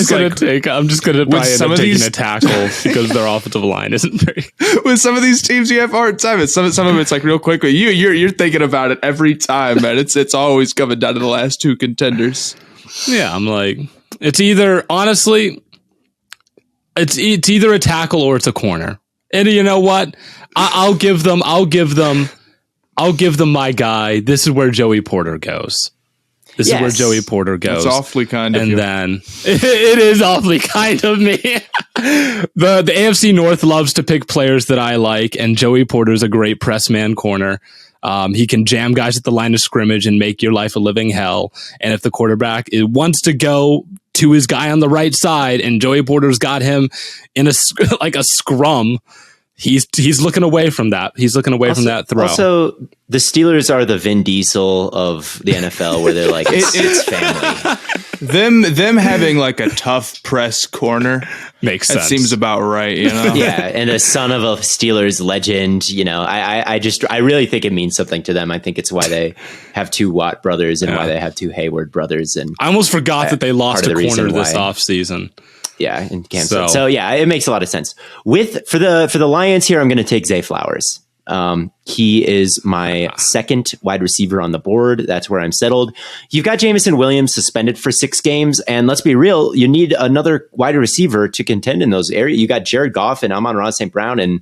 a tackle because their offensive line isn't very. With some of these teams, you have a hard time. Some of it's like real quick. But you're thinking about it every time, man. It's always coming down to the last two contenders. Yeah, I'm like, it's either honestly, it's either a tackle or it's a corner. And you know what? I'll give them my guy. This is where Joey Porter goes. This is where Joey Porter goes. It's awfully kind of and you. And then it is awfully kind of me. The AFC North loves to pick players that I like, and Joey Porter's a great press man corner. He can jam guys at the line of scrimmage and make your life a living hell. And if the quarterback wants to go to his guy on the right side, and Joey Porter's got him in a scrum, he's looking away from that. He's looking away from that throw. Also, the Steelers are the Vin Diesel of the NFL, where they're like, it's family. Them having like a tough press corner makes sense. That seems about right, you know? Yeah, and a son of a Steelers legend, you know, I really think it means something to them. I think it's why they have two Watt brothers and why they have two Hayward brothers. And I almost forgot that they lost a corner this offseason. Yeah, in Kansas. So yeah, it makes a lot of sense. For the Lions here, I'm going to take Zay Flowers. He is my second wide receiver on the board. That's where I'm settled. You've got Jameson Williams suspended for 6 games, and let's be real, you need another wide receiver to contend in those areas. You got Jared Goff and Amon-Ra St. Brown, and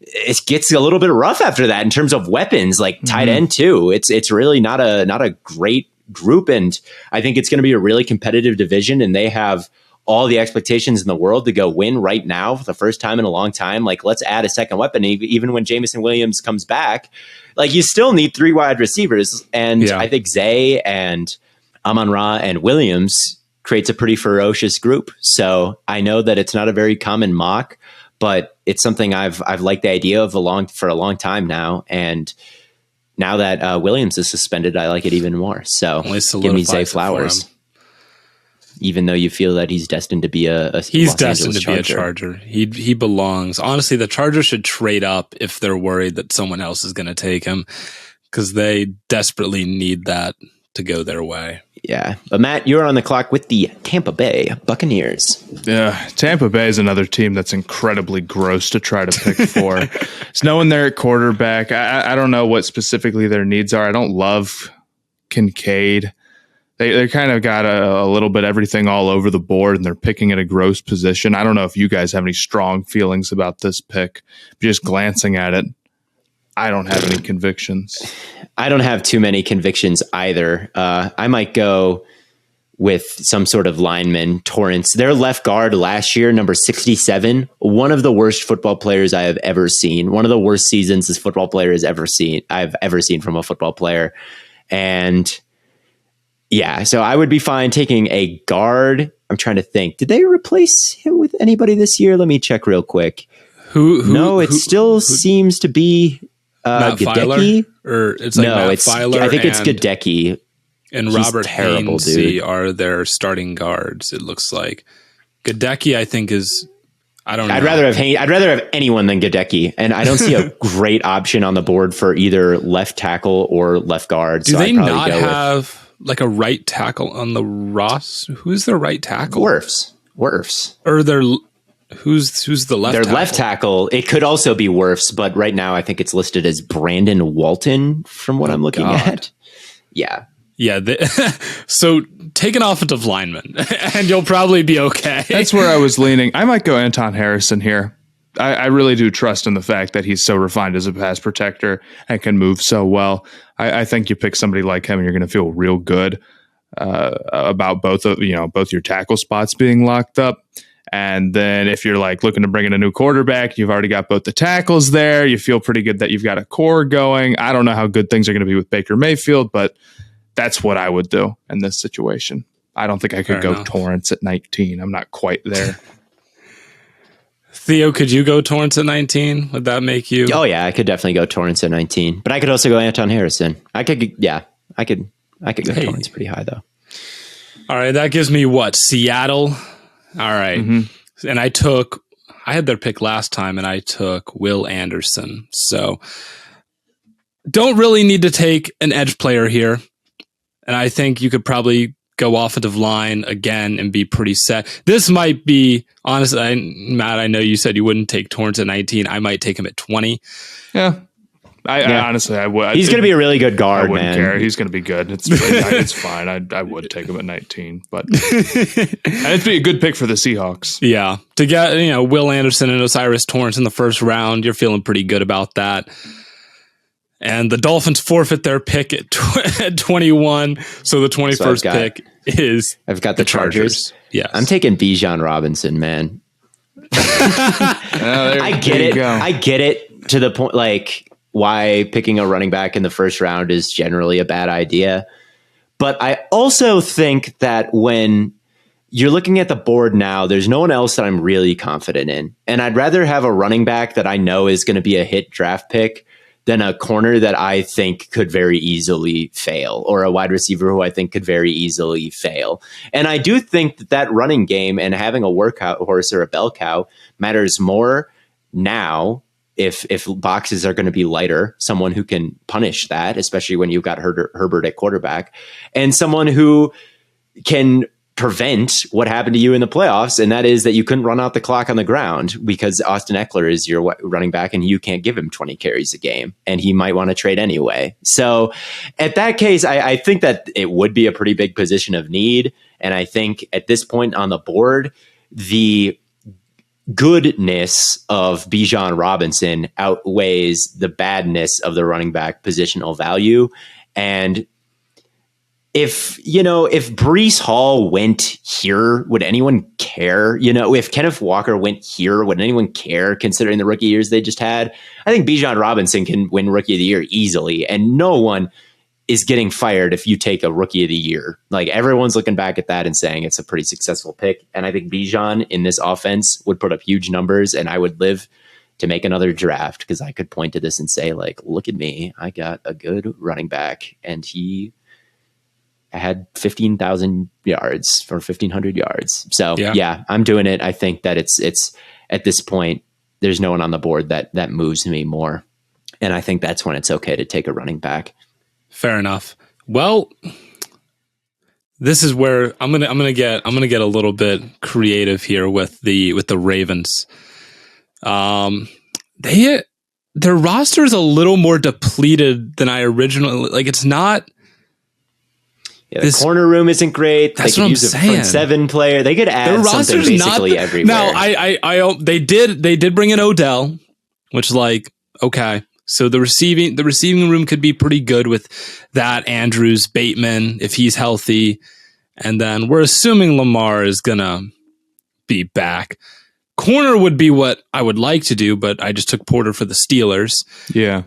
it gets a little bit rough after that in terms of weapons, like tight end too. It's really not a great group, and I think it's going to be a really competitive division, and they have all the expectations in the world to go win right now for the first time in a long time. Like, let's add a second weapon. Even when Jameson Williams comes back, like, you still need 3 wide receivers. And I think Zay and Amon-Ra and Williams creates a pretty ferocious group. So I know that it's not a very common mock, but it's something I've liked the idea of for a long time now. And now that Williams is suspended, I like it even more. So give me Zay Flowers. Even though you feel that he's destined to be a Charger. He belongs. Honestly, the Chargers should trade up if they're worried that someone else is going to take him, because they desperately need that to go their way. Yeah. But Matt, you're on the clock with the Tampa Bay Buccaneers. Yeah. Tampa Bay is another team that's incredibly gross to try to pick for. It's knowing they're at quarterback. I don't know what specifically their needs are. I don't love Kincaid. They kind of got a little bit everything all over the board, and they're picking at a gross position. I don't know if you guys have any strong feelings about this pick. Just glancing at it, I don't have any convictions. I don't have too many convictions either. I might go with some sort of lineman, Torrance. Their left guard last year, number 67, one of the worst football players I have ever seen. One of the worst seasons this football player I've ever seen from a football player. And yeah, so I would be fine taking a guard. I'm trying to think. Did they replace him with anybody this year? Let me check real quick. Who still seems to be Gadecki. Or it's like Matt Filer. I think it's Gadecki. And Robert Hainsey are their starting guards, it looks like. Gadecki, I think, is... I don't know. I'd rather have anyone than Gadecki, and I don't see a great option on the board for either left tackle or left guard. Do they not have like a right tackle on the roster? Who's their right tackle? Wirfs. Or who's the left tackle? Their left tackle, it could also be Wirfs, but right now I think it's listed as Brandon Walton from what I'm looking at. Yeah. Yeah. So take an offensive lineman and you'll probably be okay. That's where I was leaning. I might go Anton Harrison here. I really do trust in the fact that he's so refined as a pass protector and can move so well. I think you pick somebody like him and you're going to feel real good about both your tackle spots being locked up. And then if you're like looking to bring in a new quarterback, you've already got both the tackles there. You feel pretty good that you've got a core going. I don't know how good things are going to be with Baker Mayfield, but that's what I would do in this situation. I don't think I could go Torrance at 19. I'm not quite there. Theo, could you go Torrance at 19? Would that make you? Oh yeah, I could definitely go Torrance at 19. But I could also go Anton Harrison. I could go Torrance pretty high though. All right, that gives me what? Seattle. All right. Mm-hmm. And I took had their pick last time, and I took Will Anderson. So don't really need to take an edge player here. And I think you could probably go offensive line again and be pretty set. This might be, honestly, Matt, I know you said you wouldn't take Torrance at 19. I might take him at 20. Yeah. I honestly, I would. He's going to be a really good guard, I wouldn't man. care. He's going to be good. It's fine. I would take him at 19, but it'd be a good pick for the Seahawks. Yeah. To get, Will Anderson and Osiris Torrance in the first round, you're feeling pretty good about that. And the Dolphins forfeit their pick at 21. So the 21st pick is I've got the Chargers. Yes. I'm taking Bijan Robinson, man. I get it. I get it to the point, like, why picking a running back in the first round is generally a bad idea. But I also think that when you're looking at the board now, there's no one else that I'm really confident in. And I'd rather have a running back that I know is going to be a hit draft pick than a corner that I think could very easily fail, or a wide receiver who I think could very easily fail. And I do think that running game and having a workhorse or a bell cow matters more now if boxes are going to be lighter, someone who can punish that, especially when you've got Herbert at quarterback, and someone who can prevent what happened to you in the playoffs, and that is that you couldn't run out the clock on the ground because Austin Ekeler is your running back and you can't give him 20 carries a game, and he might want to trade anyway. So at that case, I think that it would be a pretty big position of need. And I think at this point on the board, the goodness of Bijan Robinson outweighs the badness of the running back positional value. And if Breece Hall went here, would anyone care? If Kenneth Walker went here, would anyone care considering the rookie years they just had? I think Bijan Robinson can win rookie of the year easily, and no one is getting fired if you take a rookie of the year. Like, everyone's looking back at that and saying it's a pretty successful pick. And I think Bijan in this offense would put up huge numbers, and I would live to make another draft because I could point to this and say, like, look at me, I got a good running back, and he had 15,000 yards or 1,500 yards. So yeah, I'm doing it. I think that it's at this point, there's no one on the board that moves me more. And I think that's when it's okay to take a running back. Fair enough. Well, this is where I'm gonna get a little bit creative here with the Ravens. Their roster is a little more depleted than I originally, like, it's not. Yeah, the corner room isn't great. That's they could what use I'm saying. A front seven player. They could add something basically everywhere. Now, they did bring in Odell, which, like, okay. So the receiving room could be pretty good with that. Andrews, Bateman, if he's healthy, and then we're assuming Lamar is gonna be back. Corner would be what I would like to do, but I just took Porter for the Steelers. Yeah.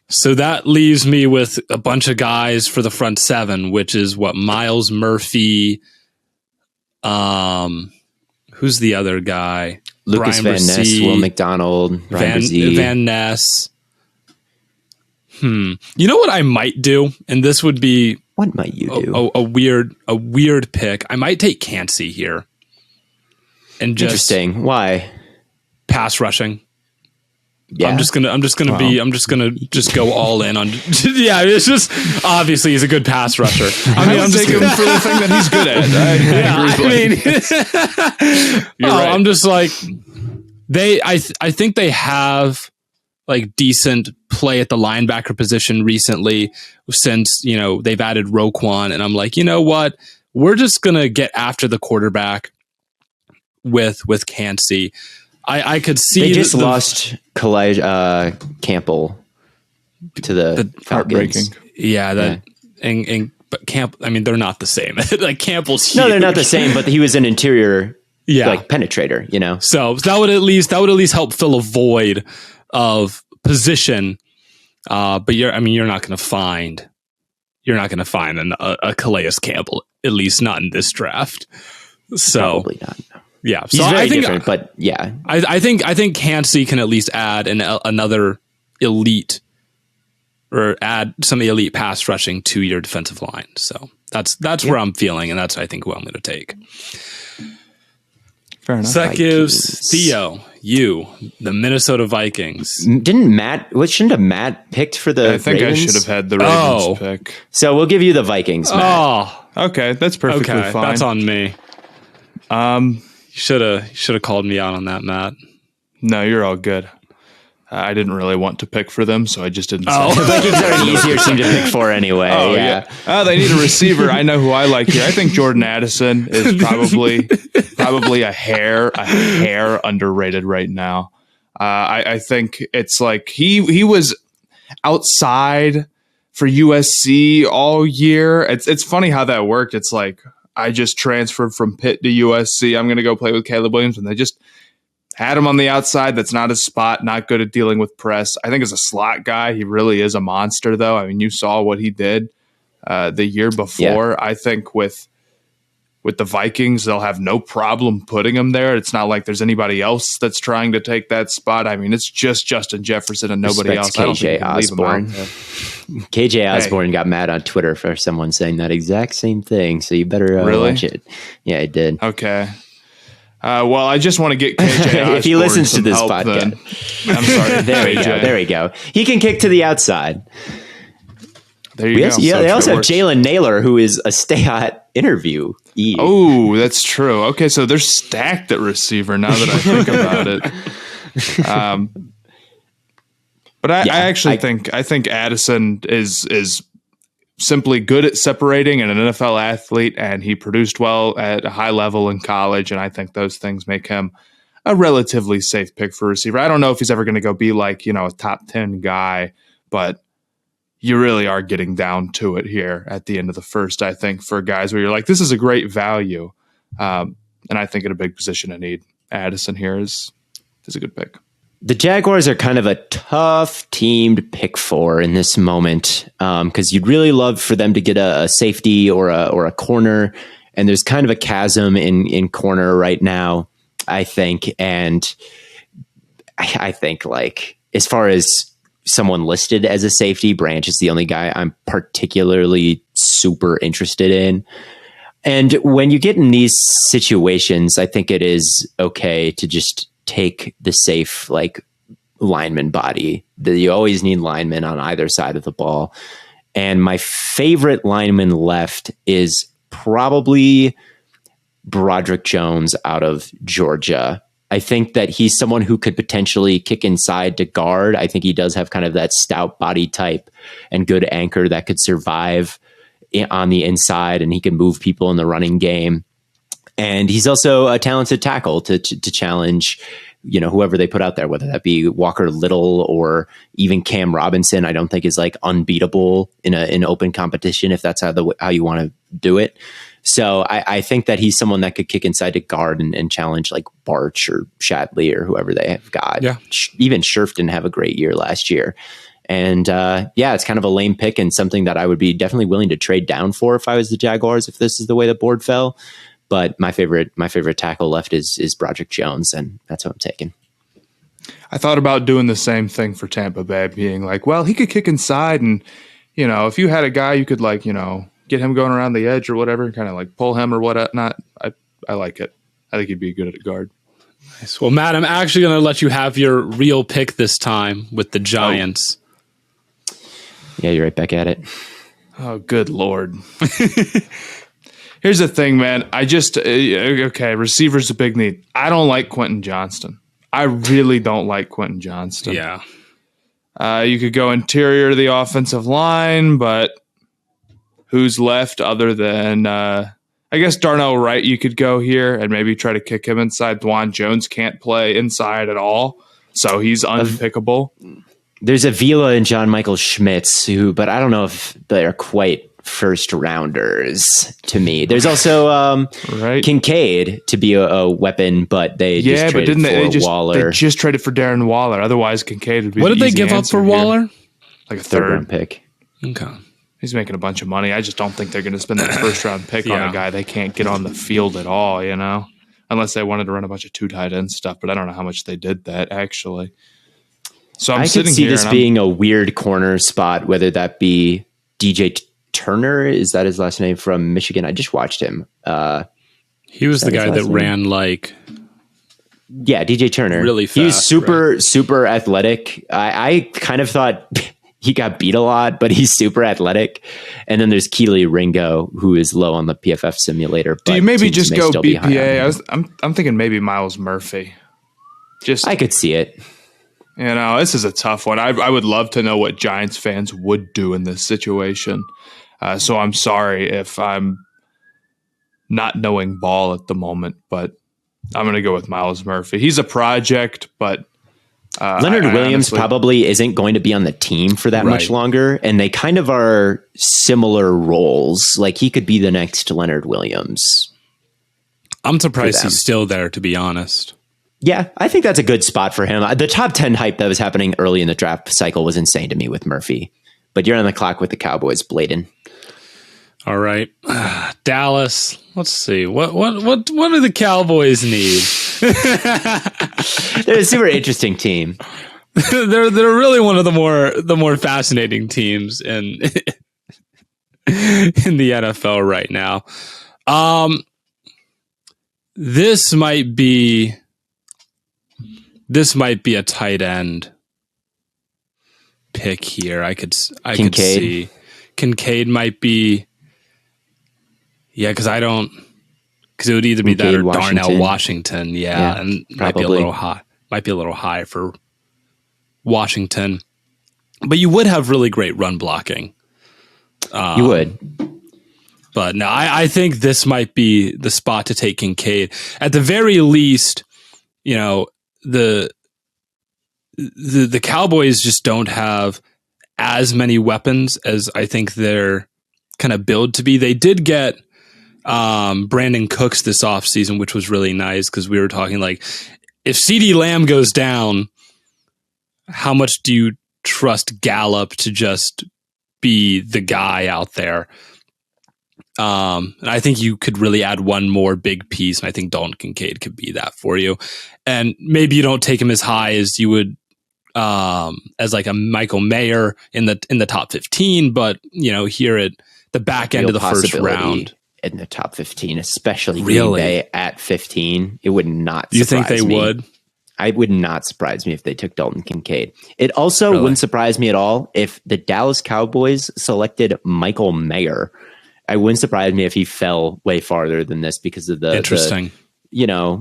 So that leaves me with a bunch of guys for the front seven, which is what, Miles Murphy. Who's the other guy? Lucas Brian Van Ness, Will McDonald, Van Ness. You know what I might do, and this would be what might you do? A weird pick. I might take Cansey here, and just interesting. Why? Pass rushing. Yeah. I'm just gonna go all in on. Yeah, it's just obviously he's a good pass rusher. I'm just taking him for the thing that he's good at. I'm just like I think they have like decent play at the linebacker position recently since they've added Roquan, and I'm like, you know what, we're just gonna get after the quarterback with Cansey. I could see they just lost Campbell to the Falcons. Yeah, but Camp. I mean, they're not the same. Like, Campbell's huge. No, they're not the same. But he was an interior, like, penetrator. So that would at least help fill a void of position. But you're not going to find a Calais Campbell, at least not in this draft. So probably not. No. Yeah, he's very different, but yeah, I think Cansey can at least add another elite, or add some elite pass rushing to your defensive line. So that's where I'm feeling, and that's, I think, what I'm going to take. Fair enough. So that gives Theo, the Minnesota Vikings. Shouldn't have Matt picked for the I think Ravens? I should have had the Ravens pick. So we'll give you the Vikings, Matt. Oh, okay. That's perfectly fine. That's on me. You should have called me out on that, Matt. No, you're all good. I didn't really want to pick for them, so I just didn't. The Vikings are an easier team to pick for anyway. Oh, yeah. Oh, they need a receiver. I know who I like here. I think Jordan Addison is probably a hair underrated right now. I think it's like he was outside for USC all year. It's funny how that worked. It's like I just transferred from Pitt to USC. I'm going to go play with Caleb Williams, and they just had him on the outside. That's not his spot. Not good at dealing with press. I think as a slot guy, he really is a monster, though. I mean, you saw what he did the year before. Yeah. I think with the Vikings, they'll have no problem putting him there. It's not like there's anybody else that's trying to take that spot. I mean, it's just Justin Jefferson and nobody else. KJ Osborne. KJ Osborne got mad on Twitter for someone saying that exact same thing. So you better watch it. Yeah, I did. Okay. Well, I just want to get KJ Osborne if he listens to this podcast. I'm sorry. There we go. He can kick to the outside. There you go. Yeah, they also have Jalen Naylor, who is a stay hot interview. Oh, that's true. Okay, so they're stacked at receiver now that I think about it. But I think Addison is simply good at separating and an NFL athlete, and he produced well at a high level in college, and I think those things make him a relatively safe pick for receiver. I don't know if he's ever going to go be like, a top 10 guy, but you really are getting down to it here at the end of the first, I think, for guys where you're like, this is a great value. And I think at a big position of need, Addison here is a good pick. The Jaguars are kind of a tough team to pick for in this moment because you'd really love for them to get a safety or a corner, and there's kind of a chasm in corner right now, I think. And I think, like, as far as someone listed as a safety, Branch is the only guy I'm particularly super interested in. And when you get in these situations, I think it is okay to just take the safe, like, lineman body. You always need linemen on either side of the ball. And my favorite lineman left is probably Broderick Jones out of Georgia. I think that he's someone who could potentially kick inside to guard. I think he does have kind of that stout body type and good anchor that could survive on the inside, and he can move people in the running game. And he's also a talented tackle to challenge, whoever they put out there, whether that be Walker Little or even Cam Robinson. I don't think is like unbeatable in open competition if that's how you want to do it. So I think that he's someone that could kick inside to guard and challenge like Barch or Shatley or whoever they have got. Yeah. Even Scherf didn't have a great year last year. And it's kind of a lame pick and something that I would be definitely willing to trade down for if I was the Jaguars, if this is the way the board fell. But my favorite tackle left is Broderick Jones, and that's what I'm taking. I thought about doing the same thing for Tampa Bay, being like, well, he could kick inside, and if you had a guy, you could get him going around the edge or whatever, kind of like pull him or whatnot. I like it. I think he'd be good at guard. Nice. Well, Matt, I'm actually going to let you have your real pick this time with the Giants. Yeah, you're right back at it. Oh, good Lord. Here's the thing, man. Receiver's a big need. I don't like Quentin Johnston. I really don't like Quentin Johnston. Yeah. You could go interior to the offensive line, but who's left other than, I guess, Darnell Wright you could go here and maybe try to kick him inside. Dwan Jones can't play inside at all, so he's unpickable. There's Avila and John Michael Schmitz, but I don't know if they're quite first rounders to me. There's also Kincaid to be a weapon, but they just traded for Waller. They just traded for Darren Waller. Otherwise, Kincaid would be. What did they give up for Waller? Like a third round pick. Okay. He's making a bunch of money. I just don't think they're going to spend that first round pick on a guy they can't get on the field at all, unless they wanted to run a bunch of two tight end stuff. But I don't know how much they did that actually. So I could see this being a weird corner spot, whether that be DJ Turner, is that his last name, from Michigan? I just watched him. He was the guy that ran like Yeah, DJ Turner. Really fast. He's super athletic. I kind of thought he got beat a lot, but he's super athletic. And then there's Keely Ringo, who is low on the PFF simulator. Do you maybe just go BPA? I'm thinking maybe Myles Murphy. I could see it. This is a tough one. I would love to know what Giants fans would do in this situation. So I'm sorry if I'm not knowing ball at the moment, but I'm going to go with Myles Murphy. He's a project, but Leonard Williams probably isn't going to be on the team for that much longer, and they kind of are similar roles. Like, he could be the next Leonard Williams. I'm surprised he's still there, to be honest. Yeah, I think that's a good spot for him. The top 10 hype that was happening early in the draft cycle was insane to me with Murphy. But you're on the clock with the Cowboys, Blaiden. All right, Dallas. Let's see what do the Cowboys need? They're a super interesting team. they're really one of the more fascinating teams in the NFL right now. This might be a tight end pick here. I could see Kincaid might be. Yeah, because it would either be that or Darnell Washington. Yeah, and might be a little high for Washington. But you would have really great run blocking. You would. But no, I think this might be the spot to take Kincaid. At the very least, the Cowboys just don't have as many weapons as I think they're kind of built to be. They did get Brandon Cooks this offseason, which was really nice because we were talking like, if CeeDee Lamb goes down, how much do you trust Gallup to just be the guy out there? And I think you could really add one more big piece, and I think Dalton Kincaid could be that for you. And maybe you don't take him as high as you would as like a Michael Mayer in the top 15, but here at the back end of the first round. In the top 15, especially Green Bay at 15, it would not surprise me. You think they would? I would not surprise me if they took Dalton Kincaid. It also wouldn't surprise me at all if the Dallas Cowboys selected Michael Mayer. I wouldn't surprise me if he fell way farther than this because of the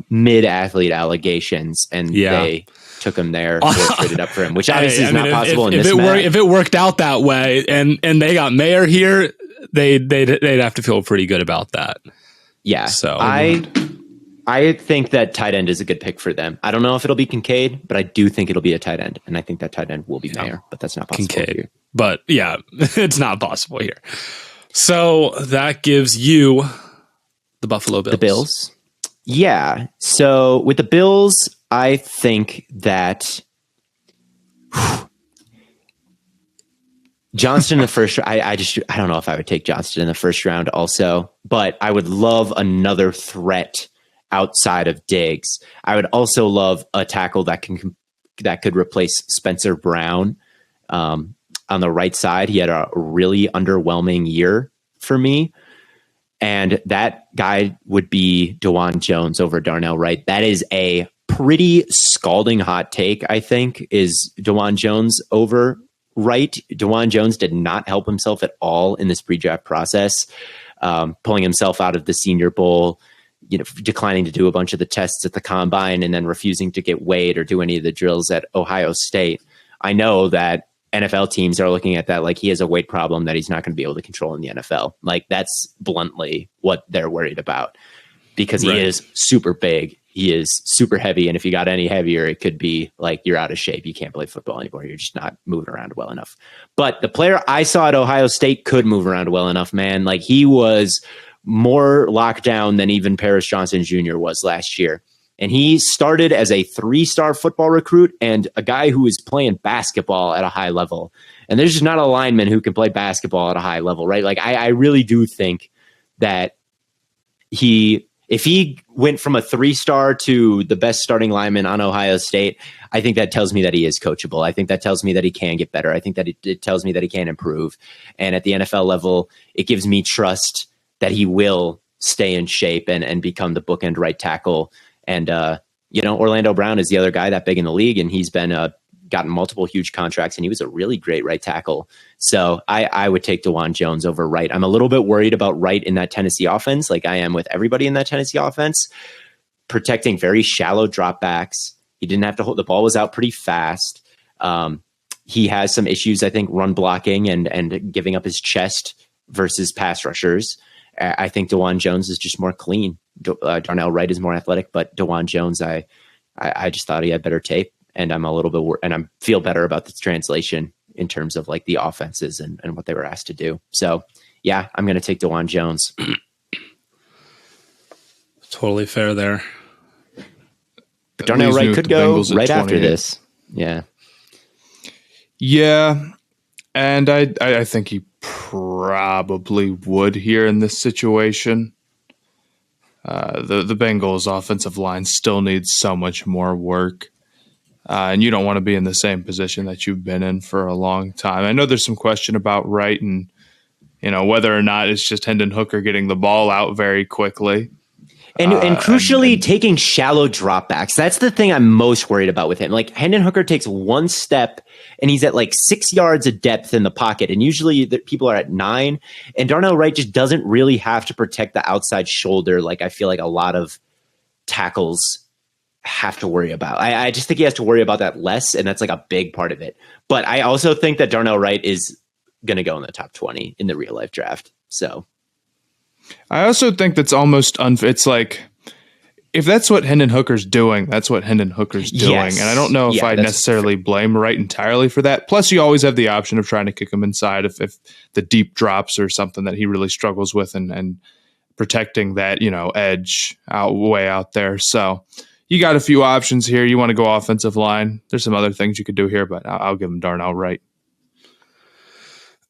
mid-athlete allegations, and they took him there or traded up for him, which obviously is not possible in this match. If it worked out that way and they got Mayer here, they'd have to feel pretty good about that. Yeah. So I think that tight end is a good pick for them. I don't know if it'll be Kincaid, but I do think it'll be a tight end, and I think that tight end will be Mayer, but that's not possible here. But yeah, it's not possible here. So that gives you the Buffalo Bills. The Bills. Yeah. So with the Bills, I think that Johnston in the first round, I don't know if I would take Johnston in the first round also, but I would love another threat outside of Diggs. I would also love a tackle that could replace Spencer Brown on the right side. He had a really underwhelming year for me. And that guy would be DeJuan Jones over Darnell Wright. That is a pretty scalding hot take, I think, is DeJuan Jones over Wright. DeJuan Jones did not help himself at all in this pre-draft process, pulling himself out of the Senior Bowl, declining to do a bunch of the tests at the combine, and then refusing to get weighed or do any of the drills at Ohio State. I know that NFL teams are looking at that like he has a weight problem that he's not going to be able to control in the NFL. Like, that's bluntly what they're worried about, because he is super big. He is super heavy. And if you got any heavier, it could be like you're out of shape. You can't play football anymore. You're just not moving around well enough. But the player I saw at Ohio State could move around well enough, man. Like, he was more locked down than even Paris Johnson Jr. was last year. And he started as a 3-star football recruit and a guy who is playing basketball at a high level. And there's just not a lineman who can play basketball at a high level, right? Like, I really do think that if he went from a 3-star to the best starting lineman on Ohio State, I think that tells me that he is coachable. I think that tells me that he can get better. I think that it tells me that he can improve. And at the NFL level, it gives me trust that he will stay in shape and become the bookend right tackle and, Orlando Brown is the other guy that big in the league, and he's been gotten multiple huge contracts, and he was a really great right tackle. So I would take DeJuan Jones over Wright. I'm a little bit worried about Wright in that Tennessee offense, like I am with everybody in that Tennessee offense, protecting very shallow dropbacks. He didn't have to hold the ball, was out pretty fast. He has some issues, I think, run blocking and giving up his chest versus pass rushers. I think DeJuan Jones is just more clean. Darnell Wright is more athletic, but DeJuan Jones, I just thought he had better tape, and I'm a little bit and I feel better about the translation in terms of like the offenses and what they were asked to do. So yeah, I'm going to take DeJuan Jones. Totally fair there. But Darnell Wright could go right after this. Yeah. Yeah. And I think he probably would here in this situation. The Bengals offensive line still needs so much more work. And you don't want to be in the same position that you've been in for a long time. I know there's some question about Wright and, whether or not it's just Hendon Hooker getting the ball out very quickly. And crucially, taking shallow dropbacks. That's the thing I'm most worried about with him. Like, Hendon Hooker takes one step, and he's at like 6 yards of depth in the pocket. And usually people are at 9. And Darnell Wright just doesn't really have to protect the outside shoulder like I feel like a lot of tackles have to worry about. I just think he has to worry about that less, and that's like a big part of it. But I also think that Darnell Wright is going to go in the top 20 in the real life draft. So I also think that's almost it's like, if that's what Hendon Hooker's doing, that's what Hendon Hooker's doing. Yes. And I don't know if I necessarily blame Wright entirely for that. Plus, you always have the option of trying to kick him inside if the deep drops or something that he really struggles with, and protecting that, edge way out there. So you got a few options here. You want to go offensive line. There's some other things you could do here, but I'll give him Darnell Wright.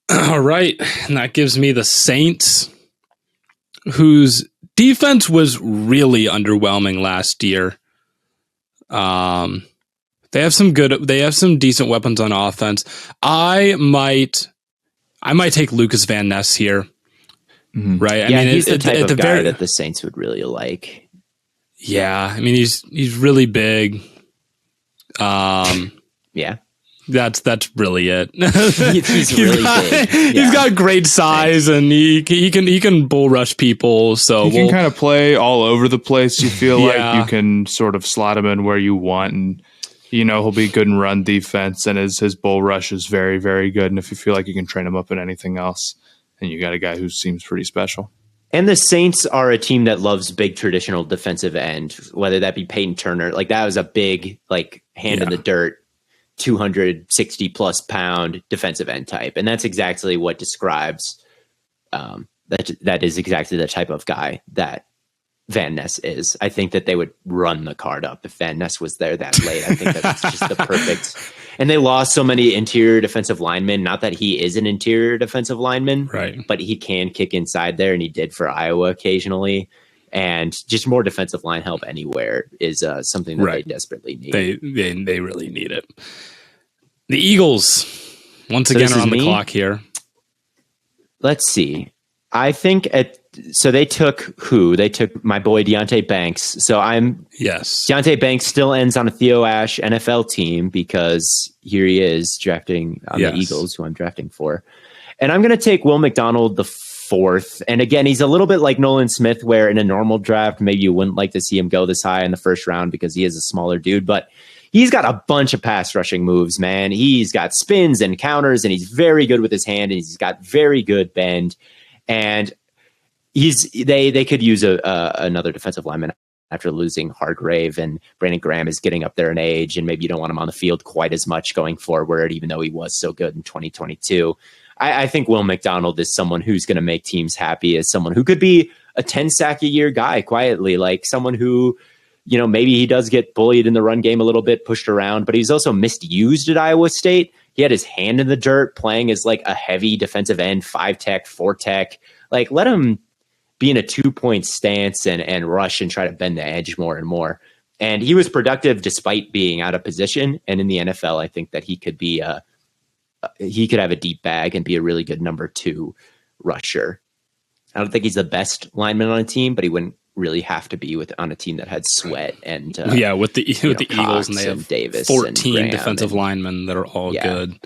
All right. And that gives me the Saints, whose defense was really underwhelming last year. They have some decent weapons on offense. I might take Lucas Van Ness here. Mm-hmm. Right. Yeah, he's the type of guy that the Saints would really like. Yeah. I mean, he's really big. Yeah. That's really it. He's really big. Yeah. He's got great size, and he can bull rush people. So he can kind of play all over the place. You feel Yeah. like you can sort of slot him in where you want, and he'll be good in run defense, and his bull rush is very, very good. And if you feel like you can train him up in anything else, then you got a guy who seems pretty special. And the Saints are a team that loves big traditional defensive end, whether that be Peyton Turner. Like, that was a big hand in the dirt, 260 plus pound defensive end type. And that's exactly what describes that is exactly the type of guy that Van Ness is. I think that they would run the card up if Van Ness was there that late. I think that's just the perfect. And they lost so many interior defensive linemen. Not that he is an interior defensive lineman, right? But he can kick inside there, and he did for Iowa occasionally. And just more defensive line help anywhere is something that they desperately need. They really need it. The Eagles, once again, are on the clock here. Let's see. I think they took who? They took my boy Deonte Banks. So Deonte Banks still ends on a Theo Ash NFL team because here he is drafting on the Eagles, who I'm drafting for. And I'm going to take Will McDonald the 4th. And again, he's a little bit like Nolan Smith, where in a normal draft, maybe you wouldn't like to see him go this high in the first round because he is a smaller dude, but he's got a bunch of pass rushing moves, man. He's got spins and counters, and he's very good with his hand, and he's got very good bend. And they could use another defensive lineman after losing Hargrave, and Brandon Graham is getting up there in age, and maybe you don't want him on the field quite as much going forward, even though he was so good in 2022. I think Will McDonald is someone who's going to make teams happy, as someone who could be a 10 sack a year guy quietly, like someone who, maybe he does get bullied in the run game a little bit, pushed around, but he's also misused at Iowa State. He had his hand in the dirt playing as like a heavy defensive end, 5-tech, 4-tech. Like, let him be in a 2-point stance and rush and try to bend the edge more and more. And he was productive despite being out of position. And in the NFL, I think that he could be he could have a deep bag and be a really good number 2 rusher. I don't think he's the best lineman on a team, but he wouldn't really have to be on a team that had Sweat and with the Eagles, and they have Davis 14 defensive linemen that are all good.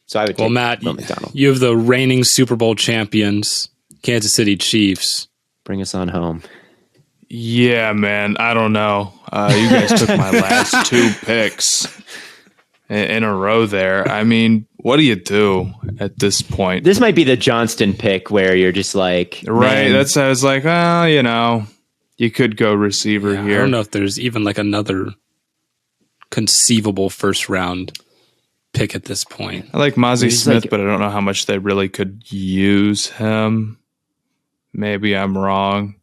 So I would take Matt, Will McDonald. You have the reigning Super Bowl champions, Kansas City Chiefs. Bring us on home. Yeah, man. I don't know. You guys took my last 2 picks in a row there. I mean, what do you do at this point? This might be the Johnston pick where you're just like, right. That's, I was like, well, you could go receiver here. I don't know if there's even like another conceivable first round pick at this point. I like Mozzie Smith, but I don't know how much they really could use him. Maybe I'm wrong.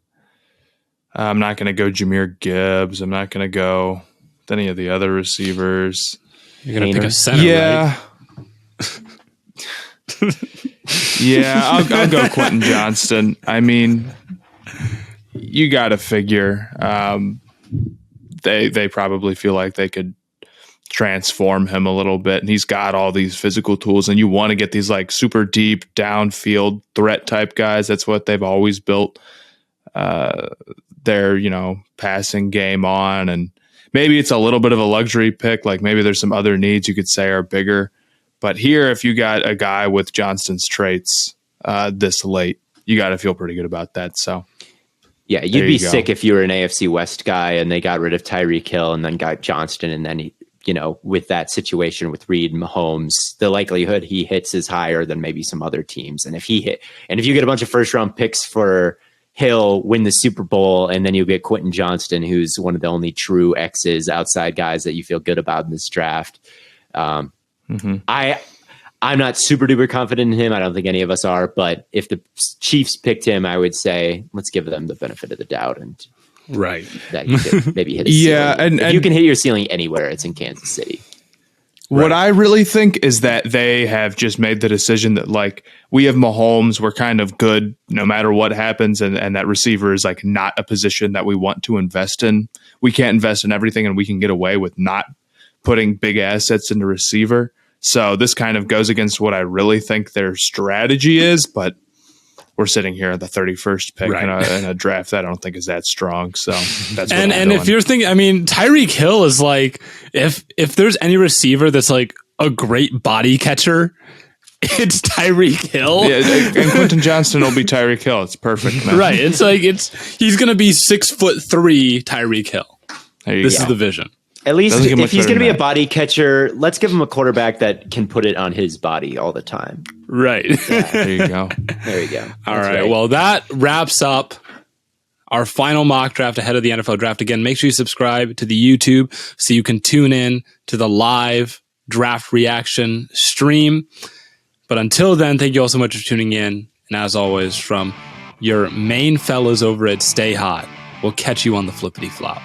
I'm not going to go Jahmyr Gibbs. I'm not going to go with any of the other receivers. You're going to pick a center, right? Yeah, I'll go Quentin Johnston. I mean, you got to figure they probably feel like they could transform him a little bit, and he's got all these physical tools, and you want to get these like super deep downfield threat type guys. That's what they've always built their passing game on, and maybe it's a little bit of a luxury pick, like maybe there's some other needs you could say are bigger, but here if you got a guy with Johnston's traits this late, you got to feel pretty good about that. So yeah, you'd be sick if you were an AFC West guy and they got rid of Tyreek Hill and then got Johnston, and then with that situation with Reed and Mahomes, the likelihood he hits is higher than maybe some other teams. And if you get a bunch of first round picks for Hill, win the Super Bowl, and then you get Quentin Johnston, who's one of the only true X's outside guys that you feel good about in this draft. I'm not super duper confident in him. I don't think any of us are, but if the Chiefs picked him, I would say, let's give them the benefit of the doubt. And right. That you could maybe hit a ceiling. And if you can hit your ceiling anywhere, it's in Kansas City. What I really think is that they have just made the decision that like we have Mahomes, we're kind of good no matter what happens, and that receiver is like not a position that we want to invest in. We can't invest in everything, and we can get away with not putting big assets into receiver. So this kind of goes against what I really think their strategy is, but we're sitting here at the 31st pick in a draft that I don't think is that strong. So that's and if you're thinking, I mean, Tyreek Hill is like, if there's any receiver that's like a great body catcher, it's Tyreek Hill. Yeah, and Quentin Johnston will be Tyreek Hill. It's perfect, man. Right. It's like he's gonna be 6'3" Tyreek Hill. This is the vision. At least if he's going to be a body catcher, let's give him a quarterback that can put it on his body all the time. Right. Yeah. There you go. There you go. All right. Well, that wraps up our final mock draft ahead of the NFL draft. Again, make sure you subscribe to the YouTube so you can tune in to the live draft reaction stream. But until then, thank you all so much for tuning in. And as always, from your main fellas over at Stay Hot, we'll catch you on the flippity flop.